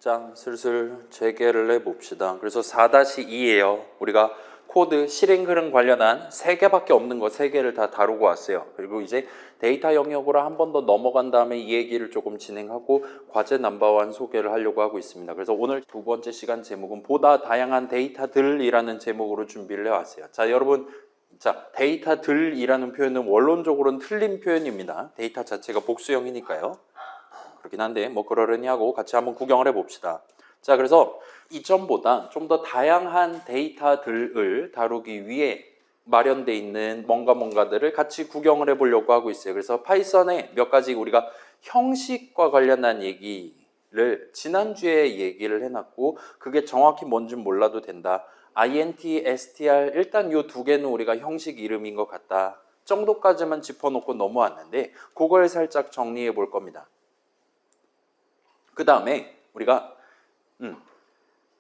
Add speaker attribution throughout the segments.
Speaker 1: 자, 슬슬 재개를 해봅시다. 그래서 4-2예요. 우리가 코드 실행 흐름 관련한 3개밖에 없는 거 3개를 다 다루고 왔어요. 그리고 이제 데이터 영역으로 한 번 더 넘어간 다음에 이 얘기를 조금 진행하고 과제 넘버1 소개를 하려고 하고 있습니다. 그래서 오늘 두 번째 시간 제목은 보다 다양한 데이터들이라는 제목으로 준비를 해왔어요. 자, 여러분, 자, 데이터들이라는 표현은 원론적으로는 틀린 표현입니다. 데이터 자체가 복수형이니까요. 그렇긴 한데 뭐 그러려니 하고 같이 한번 구경을 해봅시다. 자, 그래서 이전보다 좀 더 다양한 데이터들을 다루기 위해 마련되어 있는 뭔가들을 같이 구경을 해보려고 하고 있어요. 그래서 파이썬에 몇 가지 우리가 형식과 관련한 얘기를 지난주에 얘기를 해놨고 그게 정확히 뭔지 몰라도 된다. int, str 일단 이 두 개는 우리가 형식 이름인 것 같다 정도까지만 짚어놓고 넘어왔는데 그걸 살짝 정리해 볼 겁니다. 그 다음에 우리가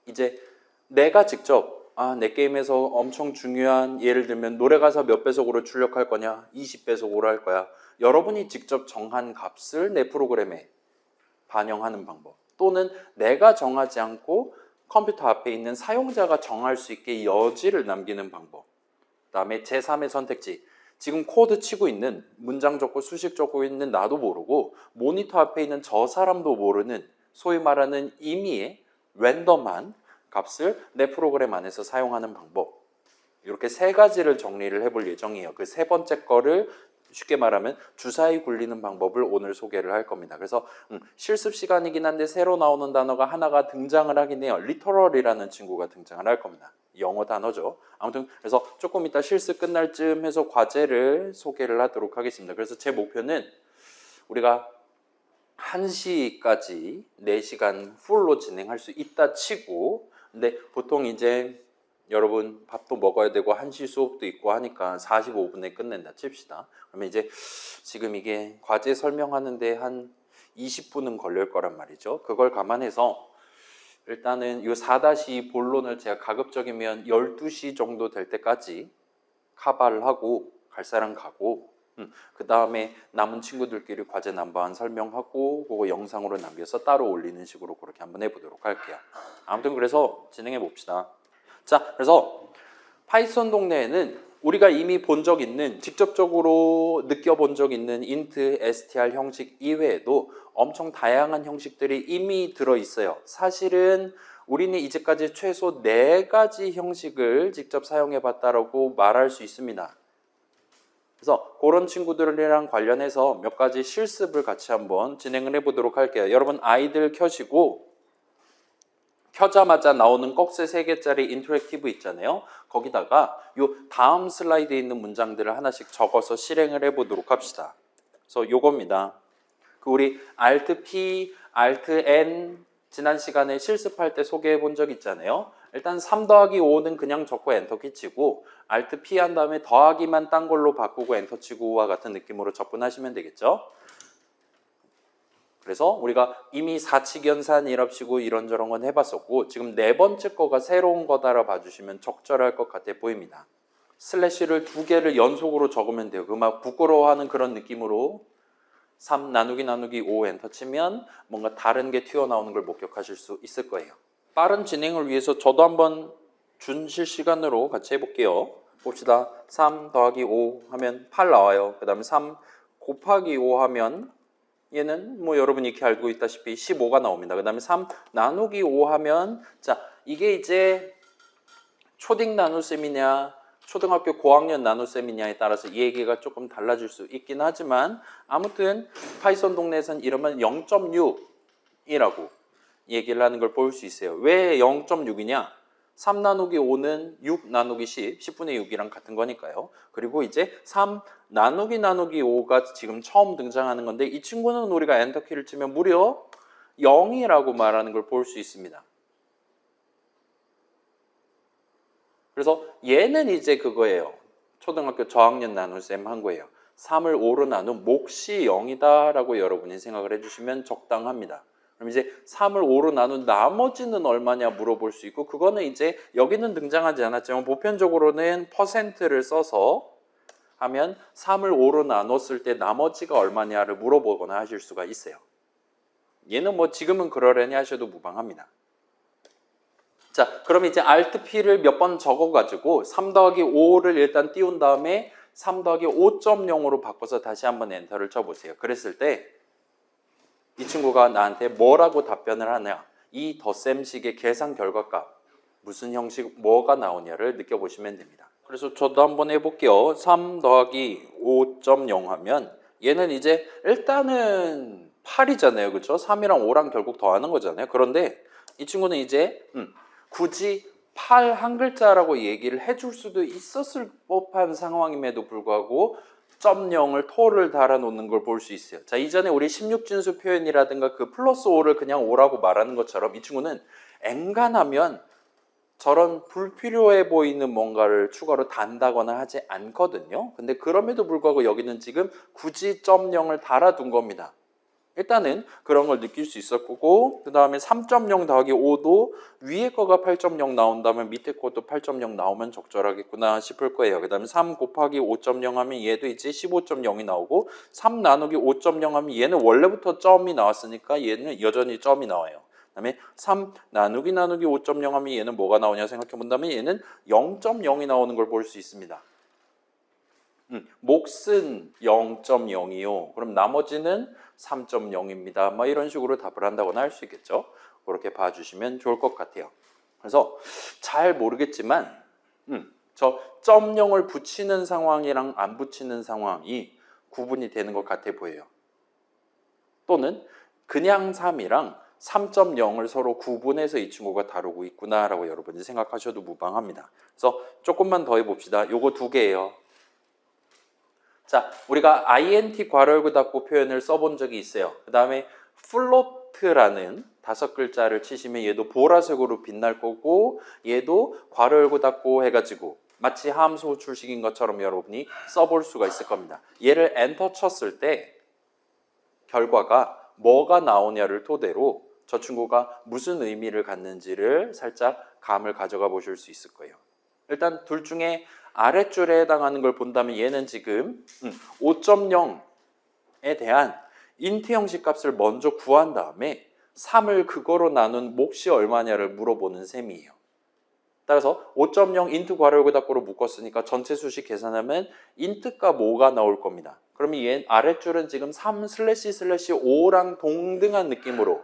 Speaker 1: 이제 내가 직접 내 게임에서 엄청 중요한 예를 들면 노래 가사 몇 배속으로 출력할 거냐 20배속으로 할 거야. 여러분이 직접 정한 값을 내 프로그램에 반영하는 방법 또는 내가 정하지 않고 컴퓨터 앞에 있는 사용자가 정할 수 있게 여지를 남기는 방법. 그 다음에 제3의 선택지. 지금 코드 치고 있는 문장 적고 수식 적고 있는 나도 모르고 모니터 앞에 있는 저 사람도 모르는 소위 말하는 임의의 랜덤한 값을 내 프로그램 안에서 사용하는 방법. 이렇게 3가지를 정리를 해볼 예정이에요. 그 3번째 거를 쉽게 말하면 주사위 굴리는 방법을 오늘 소개를 할 겁니다. 그래서 실습 시간이긴 한데 새로 나오는 단어가 하나가 등장을 하긴 해요. 리터럴이라는 친구가 등장을 할 겁니다. 영어 단어죠. 아무튼 그래서 조금 이따 실습 끝날 쯤 해서 과제를 소개를 하도록 하겠습니다. 그래서 제 목표는 우리가 1시까지 4시간 풀로 진행할 수 있다 치고 근데 보통 이제 여러분 밥도 먹어야 되고 1시 수업도 있고 하니까 45분에 끝낸다 칩시다. 그러면 이제 지금 이게 과제 설명하는데 한 20분은 걸릴 거란 말이죠. 그걸 감안해서 일단은 이 4-2 본론을 제가 가급적이면 12시 정도 될 때까지 카바를 하고 갈 사람 가고 그 다음에 남은 친구들끼리 과제 넘버1 설명하고 그거 영상으로 남겨서 따로 올리는 식으로 그렇게 한번 해보도록 할게요. 아무튼 그래서 진행해 봅시다. 자, 그래서 파이썬 동네에는 우리가 이미 본 적 있는 직접적으로 느껴본 적 있는 int, str 형식 이외에도 엄청 다양한 형식들이 이미 들어있어요. 사실은 우리는 이제까지 최소 4가지 형식을 직접 사용해 봤다라고 말할 수 있습니다. 그래서 그런 친구들이랑 관련해서 몇 가지 실습을 같이 한번 진행을 해보도록 할게요. 여러분 아이들 켜시고 켜자마자 나오는 꺽쇠 3개짜리 인터랙티브 있잖아요. 거기다가 요 다음 슬라이드에 있는 문장들을 하나씩 적어서 실행을 해보도록 합시다. 그래서 요겁니다. 그 우리 Alt P, Alt N 지난 시간에 실습할 때 소개해 본 적 있잖아요. 일단 3-5는 그냥 적고 엔터키 치고 Alt P 한 다음에 더하기만 딴 걸로 바꾸고 엔터 치고와 같은 느낌으로 접근하시면 되겠죠. 그래서 우리가 이미 사칙연산 일합시고 이런저런 건 해봤었고 지금 4번째 거가 새로운 거다라 봐주시면 적절할 것 같아 보입니다. 슬래시를 2개를 연속으로 적으면 돼요. 그 막 부끄러워하는 그런 느낌으로 3 나누기 5 엔터 치면 뭔가 다른 게 튀어나오는 걸 목격하실 수 있을 거예요. 빠른 진행을 위해서 저도 한번 준실시간으로 같이 해볼게요. 봅시다. 3 더하기 5 하면 8 나와요. 그 다음에 3 곱하기 5 하면 얘는 뭐 여러분이 이렇게 알고 있다시피 15가 나옵니다. 그 다음에 3 나누기 5 하면 자 이게 이제 초딩 나눗셈이냐 초등학교 고학년 나눗셈이냐에 따라서 이 얘기가 조금 달라질 수 있긴 하지만 아무튼 파이썬 동네에서는 이러면 0.6이라고 얘기를 하는 걸 볼 수 있어요. 왜 0.6이냐? 3 나누기 5는 6 나누기 10, 10분의 6이랑 같은 거니까요. 그리고 이제 3 나누기 5가 지금 처음 등장하는 건데 이 친구는 우리가 엔터키를 치면 무려 0이라고 말하는 걸 볼 수 있습니다. 그래서 얘는 이제 그거예요. 초등학교 저학년 나눗셈 한 거예요. 3을 5로 나눈 몫이 0이다 라고 여러분이 생각을 해주시면 적당합니다. 그럼 이제 3을 5로 나눈 나머지는 얼마냐 물어볼 수 있고 그거는 이제 여기는 등장하지 않았지만 보편적으로는 퍼센트를 써서 하면 3을 5로 나눴을 때 나머지가 얼마냐를 물어보거나 하실 수가 있어요. 얘는 뭐 지금은 그러려니 하셔도 무방합니다. 자, 그럼 이제 Alt P를 몇 번 적어가지고 3 더하기 5를 일단 띄운 다음에 3 더하기 5.0으로 바꿔서 다시 한번 엔터를 쳐보세요. 그랬을 때 이 친구가 나한테 뭐라고 답변을 하냐, 이 덧셈식의 계산 결과값 무슨 형식 뭐가 나오냐를 느껴보시면 됩니다. 그래서 저도 한번 해볼게요. 3 더하기 5.0 하면 얘는 이제 일단은 8이잖아요. 그렇죠? 3이랑 5랑 결국 더하는 거잖아요. 그런데 이 친구는 이제 굳이 8 한 글자라고 얘기를 해줄 수도 있었을 법한 상황임에도 불구하고 0을 토를 달아놓는 걸 볼 수 있어요. 자, 이전에 우리 16진수 표현이라든가 그 플러스 5를 그냥 5라고 말하는 것처럼 이 친구는 엔간하면 저런 불필요해 보이는 뭔가를 추가로 단다거나 하지 않거든요. 근데 그럼에도 불구하고 여기는 지금 굳이 0을 달아둔 겁니다. 일단은 그런 걸 느낄 수 있을 거고, 그 다음에 3.0 더하기 5도 위에 거가 8.0 나온다면 밑에 것도 8.0 나오면 적절하겠구나 싶을 거예요. 그 다음에 3 곱하기 5.0 하면 얘도 이제 15.0이 나오고, 3 나누기 5.0 하면 얘는 원래부터 점이 나왔으니까 얘는 여전히 점이 나와요. 그 다음에 3 나누기 5.0 하면 얘는 뭐가 나오냐 생각해 본다면 얘는 0.0이 나오는 걸 볼 수 있습니다. 몫은 0.0이요. 그럼 나머지는 3.0입니다. 뭐 이런 식으로 답을 한다거나 할 수 있겠죠. 그렇게 봐주시면 좋을 것 같아요. 그래서 잘 모르겠지만 저 0.0을 붙이는 상황이랑 안 붙이는 상황이 구분이 되는 것 같아 보여요. 또는 그냥 3이랑 3.0을 서로 구분해서 이 친구가 다루고 있구나라고 여러분이 생각하셔도 무방합니다. 그래서 조금만 더 해봅시다. 요거 두 개예요. 자, 우리가 int 괄호 열고 닫고 표현을 써본 적이 있어요. 그 다음에 float라는 5글자를 치시면 얘도 보라색으로 빛날 거고 얘도 괄호 열고 닫고 해가지고 마치 함수 출식인 것처럼 여러분이 써볼 수가 있을 겁니다. 얘를 엔터 쳤을 때 결과가 뭐가 나오냐를 토대로 저 친구가 무슨 의미를 갖는지를 살짝 감을 가져가 보실 수 있을 거예요. 일단 둘 중에 아랫줄에 해당하는 걸 본다면 얘는 지금 5.0에 대한 인트 형식 값을 먼저 구한 다음에 3을 그거로 나눈 몫이 얼마냐를 물어보는 셈이에요. 따라서 5.0 인트 괄호 열고 닫고로 묶었으니까 전체 수식 계산하면 인트가 뭐가 나올 겁니다. 그러면 얘 아랫줄은 지금 3/5랑 동등한 느낌으로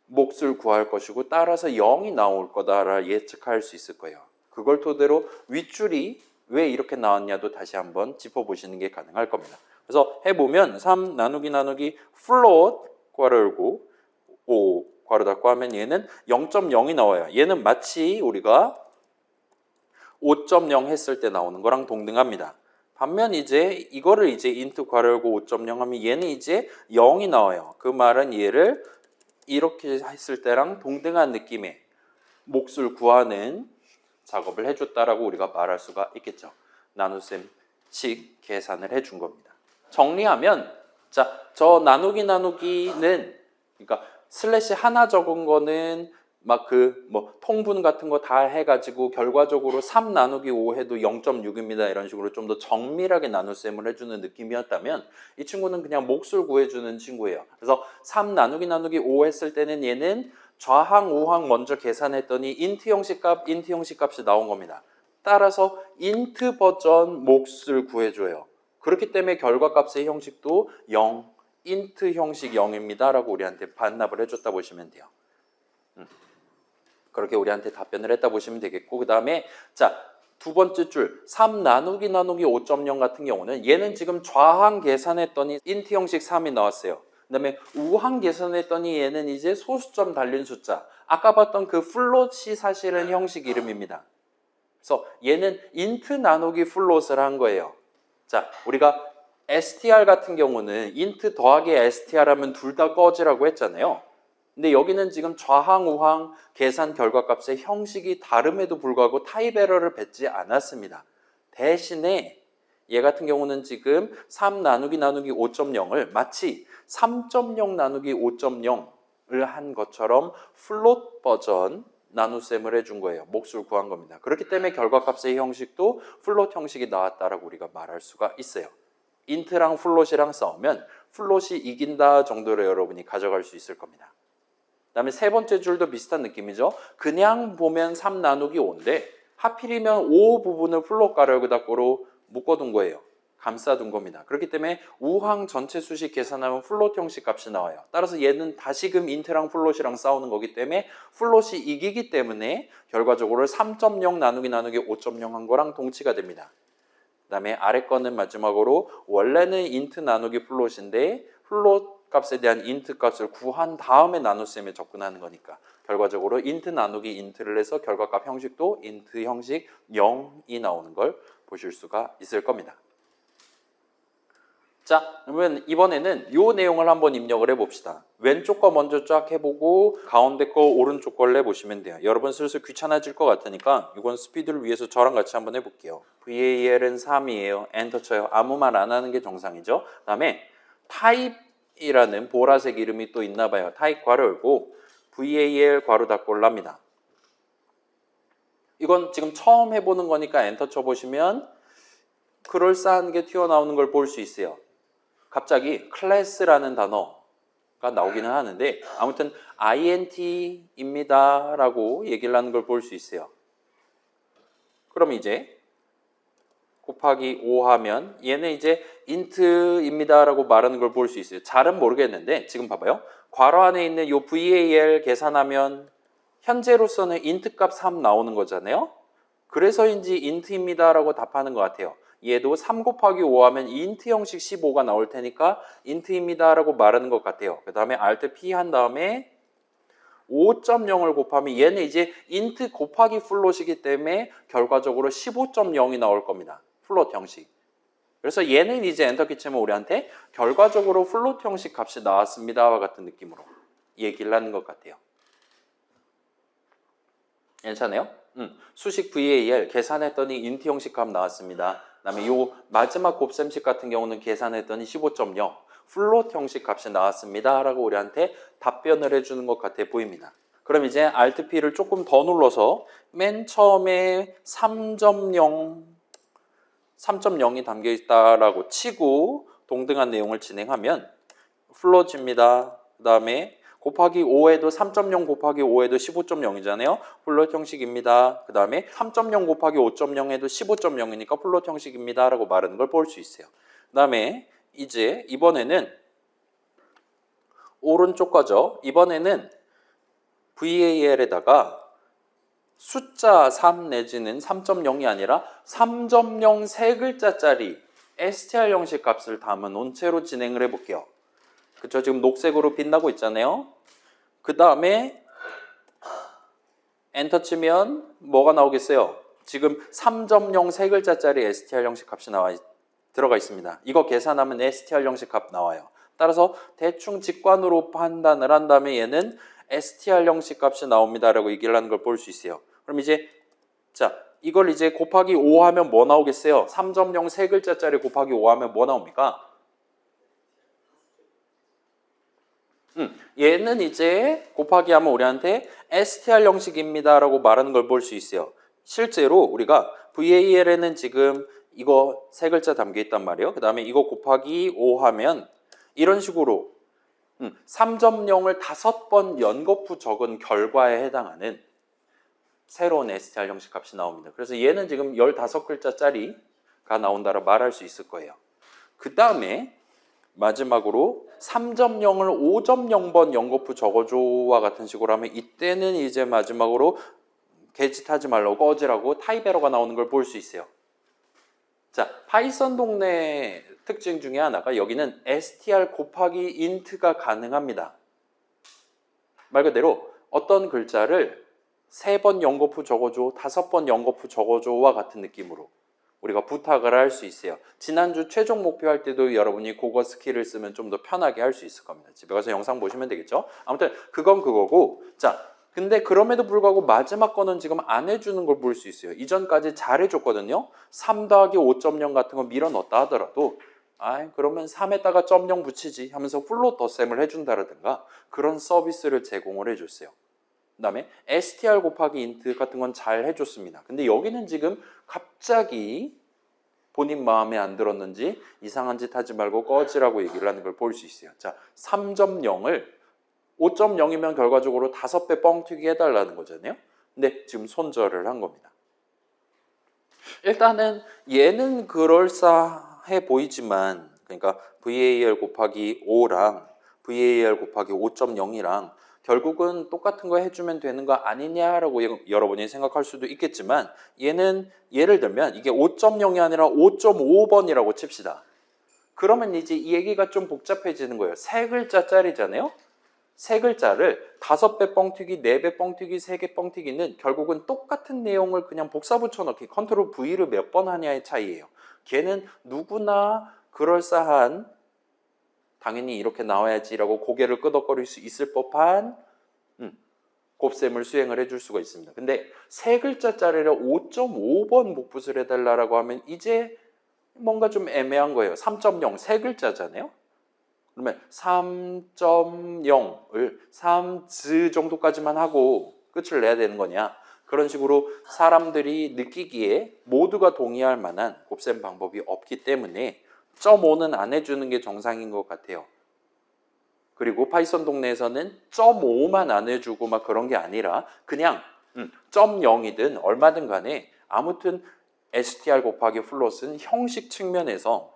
Speaker 1: 몫을 구할 것이고 따라서 0이 나올 거다라 예측할 수 있을 거예요. 그걸 토대로 윗줄이 왜 이렇게 나왔냐도 다시 한번 짚어보시는 게 가능할 겁니다. 그래서 해보면 3 나누기 float 괄호 열고 5 괄호 닫고 하면 얘는 0.0이 나와요. 얘는 마치 우리가 5.0 했을 때 나오는 거랑 동등합니다. 반면 이제 이거를 이제 int 괄호 열고 5.0 하면 얘는 이제 0이 나와요. 그 말은 얘를 이렇게 했을 때랑 동등한 느낌의 몫을 구하는 작업을 해줬다라고 우리가 말할 수가 있겠죠. 나눗셈식 계산을 해준 겁니다. 정리하면 자, 저 나누기는 그러니까 슬래시 하나 적은 거는 막 그 뭐 통분 같은 거 다 해가지고 결과적으로 3 나누기 5 해도 0.6입니다. 이런 식으로 좀 더 정밀하게 나눗셈을 해주는 느낌이었다면 이 친구는 그냥 몫을 구해주는 친구예요. 그래서 3 나누기 5 했을 때는 얘는 좌항, 우항 먼저 계산했더니 int 형식 값이 나온 겁니다. 따라서 int 버전 몫을 구해줘요. 그렇기 때문에 결과값의 형식도 0, int 형식 0입니다. 라고 우리한테 반납을 해줬다 보시면 돼요. 그렇게 우리한테 답변을 했다 보시면 되겠고 그 다음에 자, 두 번째 줄 3 나누기 5.0 같은 경우는 얘는 지금 좌항 계산했더니 int 형식 3이 나왔어요. 그 다음에 우항 계산했더니 얘는 이제 소수점 달린 숫자. 아까 봤던 그 플롯이 사실은 형식 이름입니다. 그래서 얘는 int 나누기 플롯을 한 거예요. 자, 우리가 str 같은 경우는 int 더하기 str 하면 둘 다 꺼지라고 했잖아요. 근데 여기는 지금 좌항, 우항 계산 결과값의 형식이 다름에도 불구하고 타입 에러를 뱉지 않았습니다. 대신에 얘 같은 경우는 지금 3 나누기 5.0을 마치 3.0 나누기 5.0을 한 것처럼 플롯 버전 나눗셈을 해준 거예요. 몫을 구한 겁니다. 그렇기 때문에 결과값의 형식도 플롯 형식이 나왔다라고 우리가 말할 수가 있어요. 인트랑 플롯이랑 싸우면 플롯이 이긴다 정도로 여러분이 가져갈 수 있을 겁니다. 그 다음에 세 번째 줄도 비슷한 느낌이죠. 그냥 보면 3 나누기 5인데 하필이면 5 부분을 플롯 가로역에다가로 묶어둔 거예요. 감싸둔 겁니다. 그렇기 때문에 우항 전체 수식 계산하면 플롯 형식 값이 나와요. 따라서 얘는 다시금 인트랑 플롯이랑 싸우는 거기 때문에 플롯이 이기기 때문에 결과적으로 3.0 나누기 5.0 한 거랑 동치가 됩니다. 그 다음에 아래 거는 마지막으로 원래는 인트 나누기 플롯인데 플롯 값에 대한 인트 값을 구한 다음에 나눗셈에 접근하는 거니까 결과적으로 인트 나누기 인트를 해서 결과값 형식도 인트 형식 0이 나오는 걸 보실 수가 있을 겁니다. 자, 그러면 이번에는 이 내용을 한번 입력을 해봅시다. 왼쪽 거 먼저 쫙 해보고 가운데 거 오른쪽 걸 해보시면 돼요. 여러분 슬슬 귀찮아질 것 같으니까 이건 스피드를 위해서 저랑 같이 한번 해볼게요. VAL은 3이에요. 엔터 쳐요. 아무 말 안 하는 게 정상이죠. 그 다음에 타입이라는 보라색 이름이 또 있나 봐요. 타입 괄호 열고 VAL 괄호 닫고 올랍니다. 이건 지금 처음 해보는 거니까 엔터 쳐보시면 그럴싸한 게 튀어나오는 걸 볼 수 있어요. 갑자기 클래스라는 단어가 나오기는 하는데 아무튼 INT입니다 라고 얘기를 하는 걸 볼 수 있어요. 그럼 이제 곱하기 5 하면 얘는 이제 int입니다 라고 말하는 걸 볼 수 있어요. 잘은 모르겠는데 지금 봐봐요. 괄호 안에 있는 이 VAL 계산하면 현재로서는 int 값 3 나오는 거잖아요. 그래서인지 int입니다 라고 답하는 것 같아요. 얘도 3 곱하기 5 하면 int 형식 15가 나올 테니까 int입니다 라고 말하는 것 같아요. 그 다음에 alt p 한 다음에 5.0을 곱하면 얘는 이제 int 곱하기 플롯이기 때문에 결과적으로 15.0이 나올 겁니다. 플롯 형식. 그래서 얘는 이제 엔터키 치면 우리한테 결과적으로 플롯 형식 값이 나왔습니다와 같은 느낌으로 얘기를 하는 것 같아요. 괜찮아요? 수식 VAL 계산했더니 int 형식 값 나왔습니다. 그 다음에 요 마지막 곱셈식 같은 경우는 계산했더니 15.0 플롯 형식 값이 나왔습니다 라고 우리한테 답변을 해주는 것 같아 보입니다. 그럼 이제 Alt P를 조금 더 눌러서 맨 처음에 3.0이 담겨 있다라고 치고 동등한 내용을 진행하면 플롯입니다. 그 다음에 곱하기 5에도 3.0 곱하기 5에도 15.0이잖아요. 플롯 형식입니다. 그 다음에 3.0 곱하기 5.0에도 15.0이니까 플롯 형식입니다. 라고 말하는 걸 볼 수 있어요. 그 다음에 이제 이번에는 오른쪽 거죠. 이번에는 VAL에다가 숫자 3 내지는 3.0이 아니라 3.0 세 글자짜리 str 형식 값을 담은 온체로 진행을 해볼게요. 그쵸? 지금 녹색으로 빛나고 있잖아요. 그 다음에 엔터 치면 뭐가 나오겠어요? 지금 3.0 세 글자짜리 str 형식 값이 들어가 있습니다. 이거 계산하면 str 형식 값 나와요. 따라서 대충 직관으로 판단을 한 다음에 얘는 str 형식 값이 나옵니다 라고 얘기를 하는 걸 볼 수 있어요. 그럼 이제 자 이걸 이제 곱하기 5 하면 뭐 나오겠어요? 3.0 세 글자짜리 곱하기 5 하면 뭐 나옵니까? 얘는 이제 곱하기 하면 우리한테 str 형식입니다 라고 말하는 걸 볼 수 있어요. 실제로 우리가 VAL에는 지금 이거 세 글자 담겨 있단 말이에요. 그 다음에 이거 곱하기 5 하면 이런 식으로 3.0을 5번 연거푸 적은 결과에 해당하는 새로운 str 형식 값이 나옵니다. 그래서 얘는 지금 15글자짜리가 나온다고 말할 수 있을 거예요. 그 다음에 마지막으로 3.0을 5.0번 연거푸 적어줘와 같은 식으로 하면 이때는 이제 마지막으로 개짓하지 말라고 꺼지라고 타입 에러가 나오는 걸 볼 수 있어요. 자, 파이썬 동네 특징 중에 하나가 여기는 str 곱하기 int가 가능합니다. 말 그대로 어떤 글자를 3번 연거푸 적어줘, 5번 연거푸 적어줘와 같은 느낌으로 우리가 부탁을 할 수 있어요. 지난주 최종 목표 할 때도 여러분이 그거 스킬을 쓰면 좀 더 편하게 할 수 있을 겁니다. 집에 가서 영상 보시면 되겠죠? 아무튼 그건 그거고, 자, 근데 그럼에도 불구하고 마지막 거는 지금 안 해주는 걸 볼 수 있어요. 이전까지 잘 해줬거든요. 3 더하기 5.0 같은 거 밀어 넣었다 하더라도 그러면 3에다가 0 붙이지 하면서 플롯 덧셈을 해준다라든가 그런 서비스를 제공을 해줬어요. 그 다음에 str 곱하기 int 같은 건 잘 해줬습니다. 근데 여기는 지금 갑자기 본인 마음에 안 들었는지 이상한 짓 하지 말고 꺼지라고 얘기를 하는 걸 볼 수 있어요. 자, 3.0을 5.0이면 결과적으로 5배 뻥튀기 해달라는 거잖아요. 근데 지금 손절을 한 겁니다. 일단은 얘는 그럴싸해 보이지만, 그러니까 VAR 곱하기 5랑 VAR 곱하기 5.0이랑 결국은 똑같은 거 해주면 되는 거 아니냐라고 여러분이 생각할 수도 있겠지만, 얘는 예를 들면 이게 5.0이 아니라 5.5번이라고 칩시다. 그러면 이제 이 얘기가 좀 복잡해지는 거예요. 세 글자짜리잖아요. 세 글자를 5배 뻥튀기, 4배 뻥튀기, 3개 뻥튀기는 결국은 똑같은 내용을 그냥 복사 붙여넣기, 컨트롤 V를 몇 번 하냐의 차이예요. 걔는 누구나 그럴싸한, 당연히 이렇게 나와야지라고 고개를 끄덕거릴 수 있을 법한 곱셈을 수행을 해줄 수가 있습니다. 근데 세 글자짜리를 5.5번 복붙을 해달라고 하면 이제 뭔가 좀 애매한 거예요. 3.0 세 글자잖아요. 그러면 3.0을 3즈 정도까지만 하고 끝을 내야 되는 거냐. 그런 식으로 사람들이 느끼기에 모두가 동의할 만한 곱셈 방법이 없기 때문에 0.5는 안 해주는 게 정상인 것 같아요. 그리고 파이썬 동네에서는 0.5만 안 해주고 막 그런 게 아니라 그냥 0.0이든 얼마든 간에 아무튼 str 곱하기 플롯은 형식 측면에서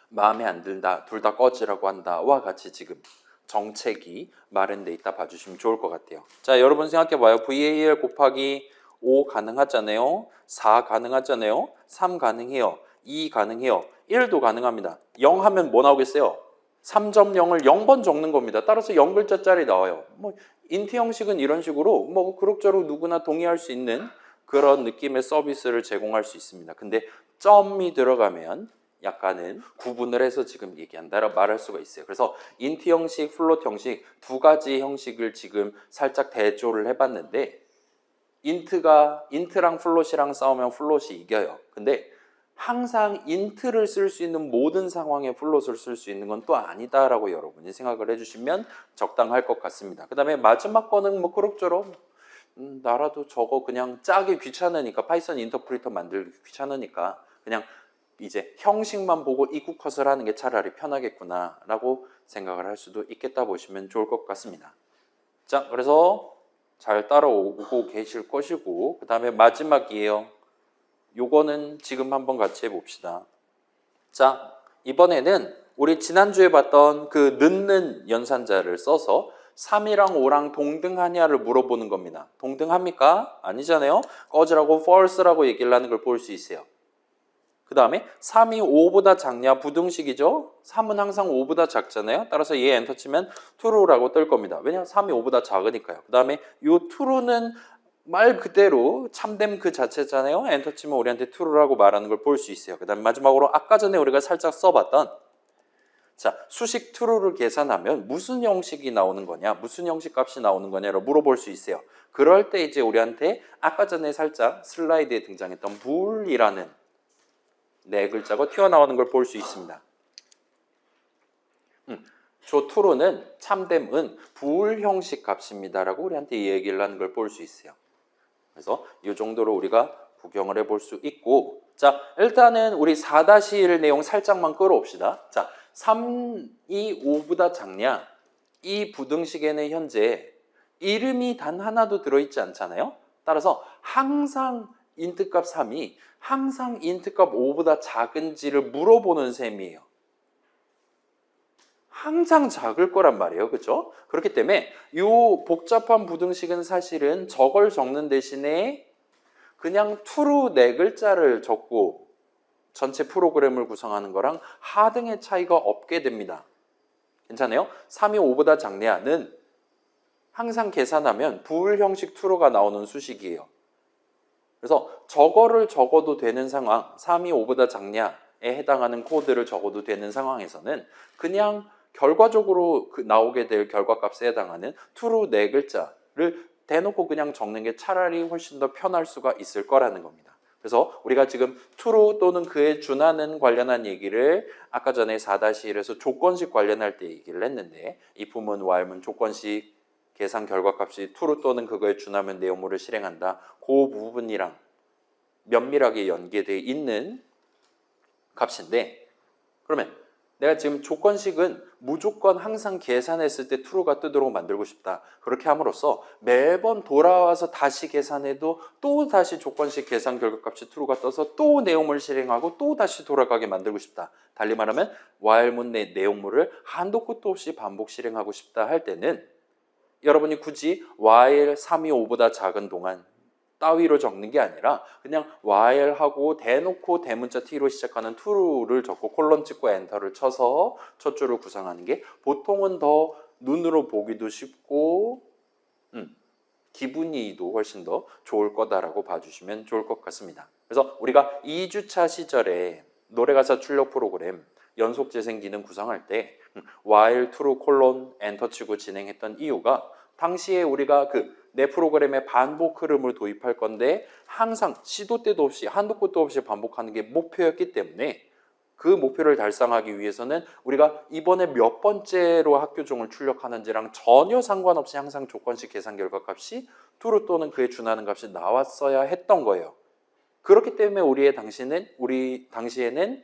Speaker 1: 마음에 안 든다, 둘 다 꺼지라고 한다와 같이 지금 정책이 마련돼 있다 봐주시면 좋을 것 같아요. 자, 여러분 생각해봐요. VAR 곱하기 5 가능하잖아요. 4 가능하잖아요. 3 가능해요. 2 가능해요. 1도 가능합니다. 0 하면 뭐 나오겠어요? 3.0을 0번 적는 겁니다. 따라서 0글자짜리 나와요. 뭐 인트 형식은 이런 식으로 뭐 그럭저럭 누구나 동의할 수 있는 그런 느낌의 서비스를 제공할 수 있습니다. 근데 점이 들어가면 약간은 구분을 해서 지금 얘기한다라고 말할 수가 있어요. 그래서 인트 형식, 플롯 형식 두 가지 형식을 지금 살짝 대조를 해봤는데 인트랑 플롯이랑 싸우면 플롯이 이겨요. 근데 항상 인트를 쓸 수 있는 모든 상황에 플롯을 쓸 수 있는 건 또 아니다라고 여러분이 생각을 해주시면 적당할 것 같습니다. 그 다음에 마지막 거는 뭐 그럭저럭 나라도 저거 그냥 짜기 귀찮으니까 파이썬 인터프리터 만들기 귀찮으니까 그냥 이제 형식만 보고 입구 컷을 하는 게 차라리 편하겠구나라고 생각을 할 수도 있겠다 보시면 좋을 것 같습니다. 자, 그래서 잘 따라오고 계실 것이고 그 다음에 마지막이에요. 요거는 지금 한번 같이 해봅시다. 자, 이번에는 우리 지난주에 봤던 그 넣는 연산자를 써서 3이랑 5랑 동등하냐를 물어보는 겁니다. 동등합니까? 아니잖아요. 꺼지라고 false라고 얘기를 하는 걸 볼 수 있어요. 그 다음에 3이 5보다 작냐? 부등식이죠. 3은 항상 5보다 작잖아요. 따라서 얘 엔터 치면 true라고 뜰 겁니다. 왜냐하면 3이 5보다 작으니까요. 그 다음에 이 true는 말 그대로 참됨 그 자체잖아요. 엔터 치면 우리한테 true라고 말하는 걸 볼 수 있어요. 그 다음에 마지막으로 아까 전에 우리가 살짝 써봤던 자, 수식 true를 계산하면 무슨 형식이 나오는 거냐, 무슨 형식 값이 나오는 거냐를 물어볼 수 있어요. 그럴 때 이제 우리한테 아까 전에 살짝 슬라이드에 등장했던 bool이라는 네 글자가 튀어나오는 걸 볼 수 있습니다. 저 true는 참됨은 부울 형식 값입니다라고 우리한테 얘기를 하는 걸 볼 수 있어요. 그래서 이 정도로 우리가 구경을 해볼 수 있고 자, 일단은 우리 4-1 내용 살짝만 끌어옵시다. 자, 3이 5보다 작냐? 이 부등식에는 현재 이름이 단 하나도 들어있지 않잖아요. 따라서 항상 인트값 3이 항상 인트값 5보다 작은지를 물어보는 셈이에요. 항상 작을 거란 말이에요. 그렇죠? 그렇기 때문에 이 복잡한 부등식은 사실은 저걸 적는 대신에 그냥 true 네 글자를 적고 전체 프로그램을 구성하는 거랑 하등의 차이가 없게 됩니다. 괜찮아요? 3이 5보다 작냐는 항상 계산하면 부울 형식 true가 나오는 수식이에요. 그래서 저거를 적어도 되는 상황, 3이 5보다 작냐에 해당하는 코드를 적어도 되는 상황에서는 그냥 결과적으로 나오게 될 결과값에 해당하는 true 네 글자를 대놓고 그냥 적는 게 차라리 훨씬 더 편할 수가 있을 거라는 겁니다. 그래서 우리가 지금 true 또는 그에 준하는 관련한 얘기를 아까 전에 4-1에서 조건식 관련할 때 얘기를 했는데 if문, while문, 조건식 계산 결과값이 true 또는 그거에 준하면 내용물을 실행한다. 그 부분이랑 면밀하게 연계되어 있는 값인데, 그러면 내가 지금 조건식은 무조건 항상 계산했을 때 true가 뜨도록 만들고 싶다. 그렇게 함으로써 매번 돌아와서 다시 계산해도 또 다시 조건식 계산 결과값이 true가 떠서 또 내용물 실행하고 또 다시 돌아가게 만들고 싶다. 달리 말하면 while문 내 내용물을 한도 끝도 없이 반복 실행하고 싶다 할 때는 여러분이 굳이 while 3이 5보다 작은 동안 따위로 적는 게 아니라 그냥 while하고 대놓고 대문자 t로 시작하는 true를 적고 콜론 찍고 엔터를 쳐서 첫 줄을 구성하는 게 보통은 더 눈으로 보기도 쉽고 기분이도 훨씬 더 좋을 거다라고 봐주시면 좋을 것 같습니다. 그래서 우리가 2주차 시절에 노래가사 출력 프로그램 연속 재생 기능 구성할 때 while true 콜론 엔터 치고 진행했던 이유가 당시에 우리가 내 프로그램에 반복 흐름을 도입할 건데 항상 시도 때도 없이 한도 끝도 없이 반복하는 게 목표였기 때문에 그 목표를 달성하기 위해서는 우리가 이번에 몇 번째로 학교종을 출력하는지랑 전혀 상관없이 항상 조건식 계산 결과값이 true 또는 그에 준하는 값이 나왔어야 했던 거예요. 그렇기 때문에 우리 당시에는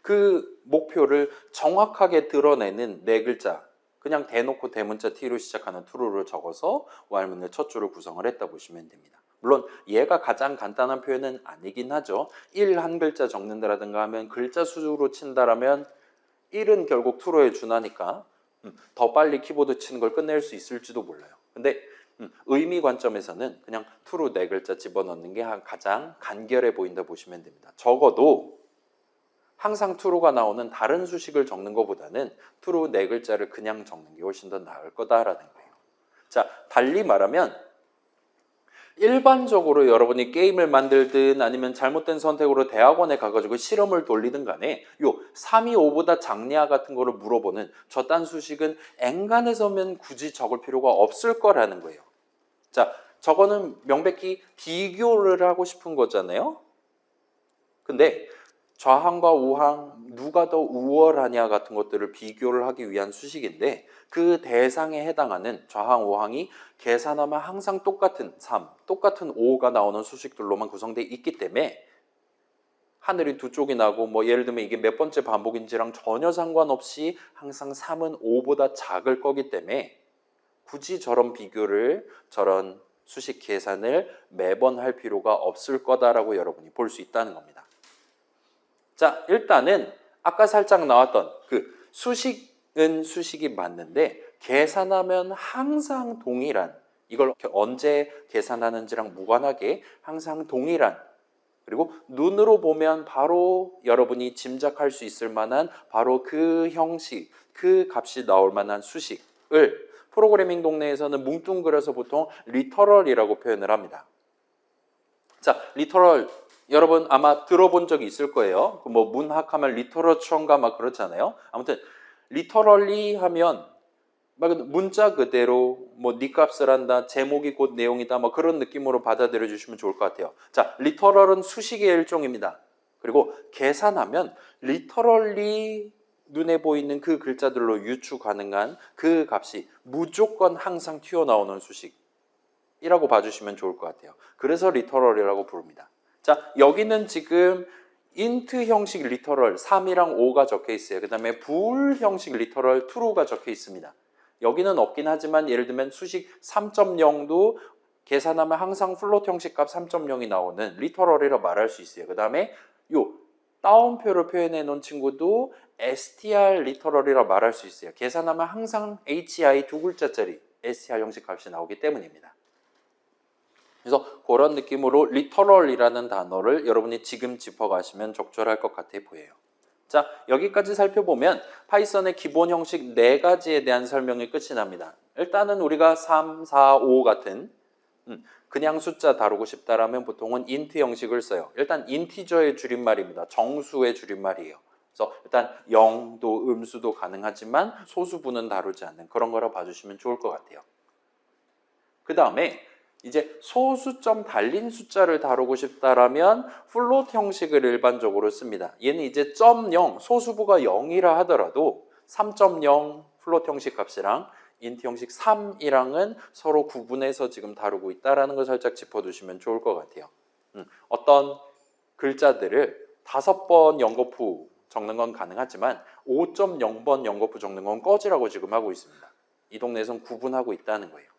Speaker 1: 그 목표를 정확하게 드러내는 네 글자, 그냥 대놓고 대문자 t로 시작하는 true를 적어서 while문의 첫 줄을 구성을 했다 보시면 됩니다. 물론 얘가 가장 간단한 표현은 아니긴 하죠. 1 한 글자 적는다라든가 하면 글자 수로 친다라면 1은 결국 true에 준하니까 더 빨리 키보드 치는 걸 끝낼 수 있을지도 몰라요. 근데 의미 관점에서는 그냥 true 네 글자 집어넣는 게 가장 간결해 보인다 보시면 됩니다. 적어도 항상 true가 나오는 다른 수식을 적는 것보다는 true 네 글자를 그냥 적는 게 훨씬 더 나을 거다라는 거예요. 자, 달리 말하면 일반적으로 여러분이 게임을 만들든 아니면 잘못된 선택으로 대학원에 가가지고 실험을 돌리든 간에 요 3이 5보다 작냐 같은 거를 물어보는 저딴 수식은 엔간해서면 굳이 적을 필요가 없을 거라는 거예요. 자, 저거는 명백히 비교를 하고 싶은 거잖아요. 근데 좌항과 우항 누가 더 우월하냐 같은 것들을 비교를 하기 위한 수식인데 그 대상에 해당하는 좌항, 우항이 계산하면 항상 똑같은 3, 똑같은 5가 나오는 수식들로만 구성되어 있기 때문에 하늘이 두 쪽이 나고 뭐 예를 들면 이게 몇 번째 반복인지랑 전혀 상관없이 항상 3은 5보다 작을 거기 때문에 굳이 저런 비교를 저런 수식 계산을 매번 할 필요가 없을 거다라고 여러분이 볼 수 있다는 겁니다. 자, 일단은 아까 살짝 나왔던 수식은 수식이 맞는데 계산하면 항상 동일한, 이걸 언제 계산하는지랑 무관하게 항상 동일한, 그리고 눈으로 보면 바로 여러분이 짐작할 수 있을 만한 바로 그 형식, 그 값이 나올 만한 수식을 프로그래밍 동네에서는 뭉뚱그려서 보통 리터럴이라고 표현을 합니다. 자, 리터럴 여러분 아마 들어본 적이 있을 거예요. 뭐 문학하면 리터러처인가 막 그렇잖아요. 아무튼 리터럴리 하면 막 문자 그대로 뭐 네 값을 한다, 제목이 곧 내용이다, 뭐 그런 느낌으로 받아들여 주시면 좋을 것 같아요. 자, 리터럴은 수식의 일종입니다. 그리고 계산하면 리터럴리 눈에 보이는 그 글자들로 유추 가능한 그 값이 무조건 항상 튀어나오는 수식이라고 봐주시면 좋을 것 같아요. 그래서 리터럴이라고 부릅니다. 자, 여기는 지금 int 형식 리터럴 3이랑 5가 적혀 있어요. 그 다음에 bool 형식 리터럴 true가 적혀 있습니다. 여기는 없긴 하지만 예를 들면 수식 3.0도 계산하면 항상 플롯 형식 값 3.0이 나오는 리터럴이라 말할 수 있어요. 그 다음에 요 따옴표로 표현해 놓은 친구도 str 리터럴이라 말할 수 있어요. 계산하면 항상 hi 두 글자짜리 str 형식 값이 나오기 때문입니다. 그래서 그런 느낌으로 리터럴이라는 단어를 여러분이 지금 짚어가시면 적절할 것 같아 보여요. 자, 여기까지 살펴보면 파이썬의 기본 형식 4가지에 대한 설명이 끝이 납니다. 일단은 우리가 3, 4, 5 같은 그냥 숫자 다루고 싶다라면 보통은 int 형식을 써요. 일단 인티저의 줄임말입니다. 정수의 줄임말이에요. 그래서 일단 0도 음수도 가능하지만 소수분은 다루지 않는 그런 거라 봐주시면 좋을 것 같아요. 그 다음에 이제 소수점 달린 숫자를 다루고 싶다라면 플롯 형식을 일반적으로 씁니다. 얘는 이제 0, 소수부가 0이라 하더라도 3.0 플롯 형식 값이랑 int 형식 3이랑은 서로 구분해서 지금 다루고 있다는 걸 살짝 짚어두시면 좋을 것 같아요. 어떤 글자들을 5번 연거푸 적는 건 가능하지만 5.0번 연거푸 적는 건 꺼지라고 지금 하고 있습니다. 이 동네에선 구분하고 있다는 거예요.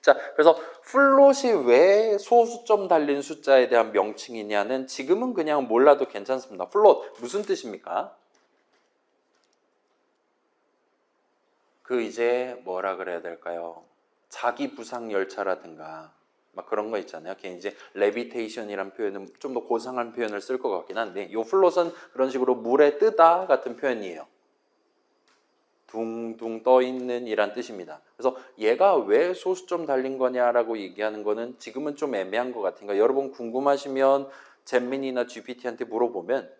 Speaker 1: 자, 그래서 플롯이 왜 소수점 달린 숫자에 대한 명칭이냐는 지금은 그냥 몰라도 괜찮습니다. 플롯 무슨 뜻입니까? 그 이제 뭐라 그래야 될까요? 자기 부상 열차라든가 막 그런 거 있잖아요. 걔 이제 레비테이션이란 표현은 좀 더 고상한 표현을 쓸 것 같긴 한데 이 플롯은 그런 식으로 물에 뜨다 같은 표현이에요. 둥둥 떠 있는 이란 뜻입니다. 그래서 얘가 왜 소수점 달린 거냐라고 얘기하는 거는 지금은 좀 애매한 것 같으니까 여러분 궁금하시면 잼민이나 GPT한테 물어보면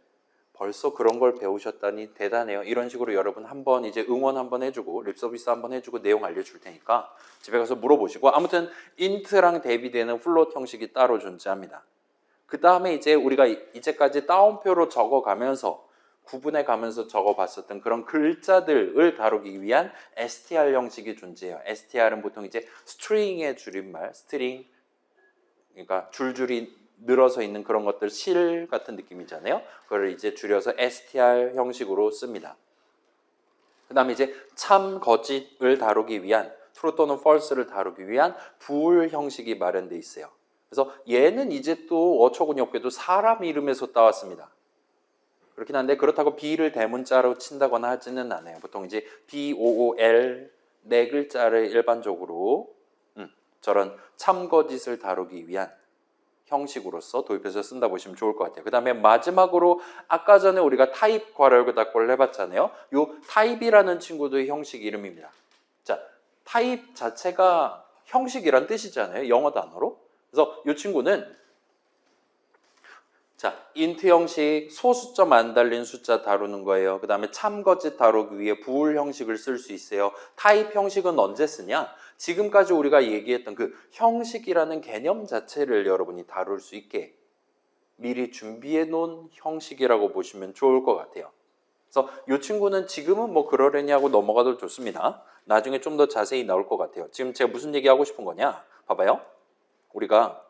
Speaker 1: 벌써 그런 걸 배우셨다니 대단해요. 이런 식으로 여러분 한번 이제 응원 한번 해주고 립서비스 한번 해주고 내용 알려줄 테니까 집에 가서 물어보시고 아무튼 인트랑 대비되는 플롯 형식이 따로 존재합니다. 그 다음에 이제 우리가 이제까지 따옴표로 적어가면서 구분해 가면서 적어봤었던 그런 글자들을 다루기 위한 str 형식이 존재해요. str은 보통 이제 string의 줄임말, string, 그러니까 줄줄이 늘어서 있는 그런 것들 실 같은 느낌이잖아요. 그걸 이제 줄여서 str 형식으로 씁니다. 그 다음에 이제 참, 거짓을 다루기 위한 true 또는 false를 다루기 위한 bool 형식이 마련되어 있어요. 그래서 얘는 이제 또 어처구니 없게도 사람 이름에서 따왔습니다. 그렇긴 한데 그렇다고 B를 대문자로 친다거나 하지는 않아요. 보통 이제 BOOL 네 글자를 일반적으로 저런 참거짓을 다루기 위한 형식으로서 도입해서 쓴다 보시면 좋을 것 같아요. 그 다음에 마지막으로 아까 전에 우리가 타입 괄호열고 닫고를 해봤잖아요. 이 타입이라는 친구도 형식 이름입니다. 자, 타입 자체가 형식이란 뜻이잖아요. 영어 단어로. 그래서 이 친구는 자, 인트 형식, 소수점 안 달린 숫자 다루는 거예요. 그 다음에 참거짓 다루기 위해 부울 형식을 쓸 수 있어요. 타입 형식은 언제 쓰냐? 지금까지 우리가 얘기했던 그 형식이라는 개념 자체를 여러분이 다룰 수 있게 미리 준비해 놓은 형식이라고 보시면 좋을 것 같아요. 그래서 이 친구는 지금은 뭐 그러려니 하고 넘어가도 좋습니다. 나중에 좀 더 자세히 나올 것 같아요. 지금 제가 무슨 얘기하고 싶은 거냐? 봐봐요. 우리가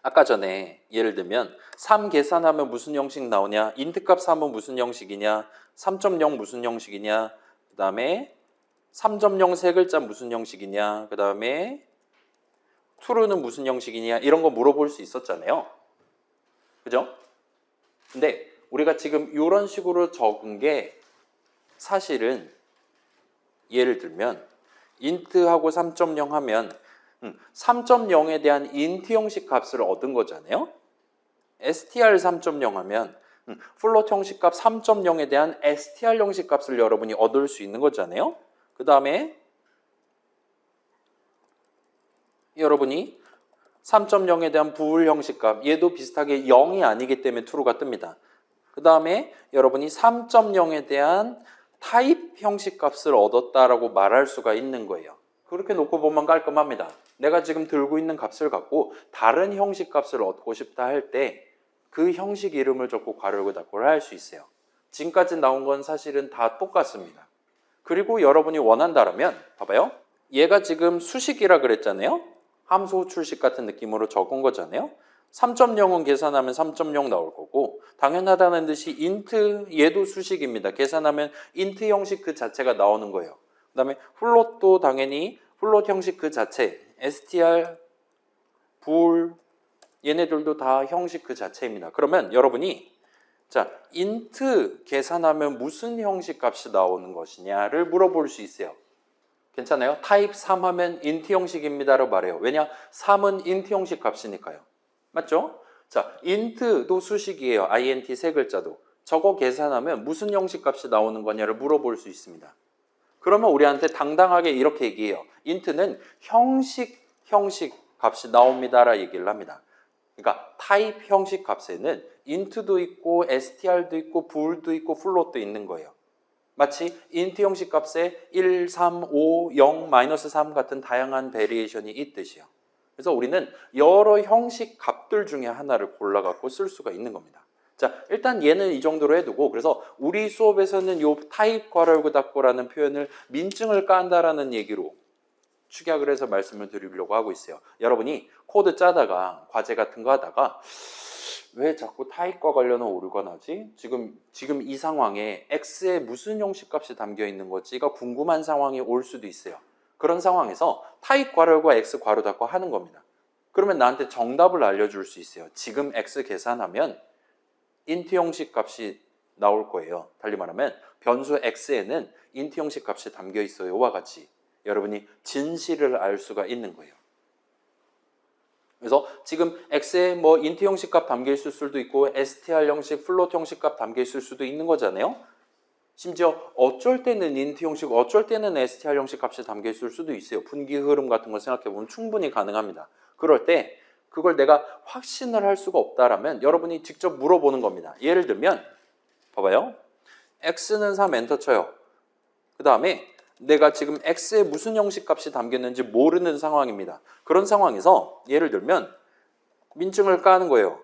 Speaker 1: 아까 전에 예를 들면 3 계산하면 무슨 형식 나오냐? 인트값 3은 무슨 형식이냐? 3.0 무슨 형식이냐? 그 다음에 3.0 세 글자 무슨 형식이냐? 그 다음에 true는 무슨 형식이냐? 이런 거 물어볼 수 있었잖아요. 그죠? 근데 우리가 지금 이런 식으로 적은 게 사실은 예를 들면 int하고 3.0 하면 3.0에 대한 int 형식 값을 얻은 거잖아요. str 3.0 하면 플롯 형식 값 3.0에 대한 str 형식 값을 여러분이 얻을 수 있는 거잖아요. 그 다음에 여러분이 3.0에 대한 부울 형식 값 얘도 비슷하게 0이 아니기 때문에 true가 뜹니다. 그 다음에 여러분이 3.0에 대한 타입 형식 값을 얻었다라고 말할 수가 있는 거예요. 그렇게 놓고 보면 깔끔합니다. 내가 지금 들고 있는 값을 갖고 다른 형식 값을 얻고 싶다 할 때 그 형식 이름을 적고 괄호 열고 닫고를 할 수 있어요. 지금까지 나온 건 사실은 다 똑같습니다. 그리고 여러분이 원한다면 봐봐요. 얘가 지금 수식이라 그랬잖아요. 함수 호출식 같은 느낌으로 적은 거잖아요. 3.0은 계산하면 3.0 나올 거고 당연하다는 듯이 int 얘도 수식입니다. 계산하면 int 형식 그 자체가 나오는 거예요. 그 다음에 플롯도 당연히 플롯 형식 그 자체 str, bool 얘네들도 다 형식 그 자체입니다. 그러면 여러분이 자 int 계산하면 무슨 형식 값이 나오는 것이냐를 물어볼 수 있어요. 괜찮아요? 타입 3 하면 int 형식입니다라고 말해요. 왜냐? 3은 int 형식 값이니까요. 맞죠? 자, int도 수식이에요. int 세 글자도. 저거 계산하면 무슨 형식 값이 나오는 거냐를 물어볼 수 있습니다. 그러면 우리한테 당당하게 이렇게 얘기해요. int는 형식 값이 나옵니다라 얘기를 합니다. 그러니까 타입 형식 값에는 int도 있고 str도 있고 bool도 있고 float도 있는 거예요. 마치 int 형식 값에 1, 3, 5, 0, 마이너스 3 같은 다양한 베리에이션이 있듯이요. 그래서 우리는 여러 형식 값들 중에 하나를 골라갖고 쓸 수가 있는 겁니다. 자, 일단 얘는 이 정도로 해두고 그래서 우리 수업에서는 요 타입 괄호 열고 닫고라는 표현을 민증을 깐다라는 얘기로 축약을 해서 말씀을 드리려고 하고 있어요. 여러분이 코드 짜다가 과제 같은 거 하다가 왜 자꾸 타입과 관련한 오류가 나지? 지금 이 상황에 x에 무슨 형식값이 담겨 있는 거지가 궁금한 상황이 올 수도 있어요. 그런 상황에서 타입 괄호열과 x 괄호 닫고 하는 겁니다. 그러면 나한테 정답을 알려줄 수 있어요. 지금 x 계산하면 int 형식 값이 나올 거예요. 달리 말하면 변수 x에는 int 형식 값이 담겨 있어요와 같이 여러분이 진실을 알 수가 있는 거예요. 그래서 지금 x에 뭐 int 형식 값 담겨 있을 수도 있고 str 형식, 플롯 형식 값 담겨 있을 수도 있는 거잖아요. 심지어 어쩔 때는 int 형식, 어쩔 때는 str 형식 값이 담겨 있을 수도 있어요. 분기 흐름 같은 거 생각해 보면 충분히 가능합니다. 그럴 때 그걸 내가 확신을 할 수가 없다라면 여러분이 직접 물어보는 겁니다. 예를 들면 봐봐요. x는 3 엔터 쳐요. 그 다음에 내가 지금 x에 무슨 형식 값이 담겼는지 모르는 상황입니다. 그런 상황에서 예를 들면 민증을 까는 거예요.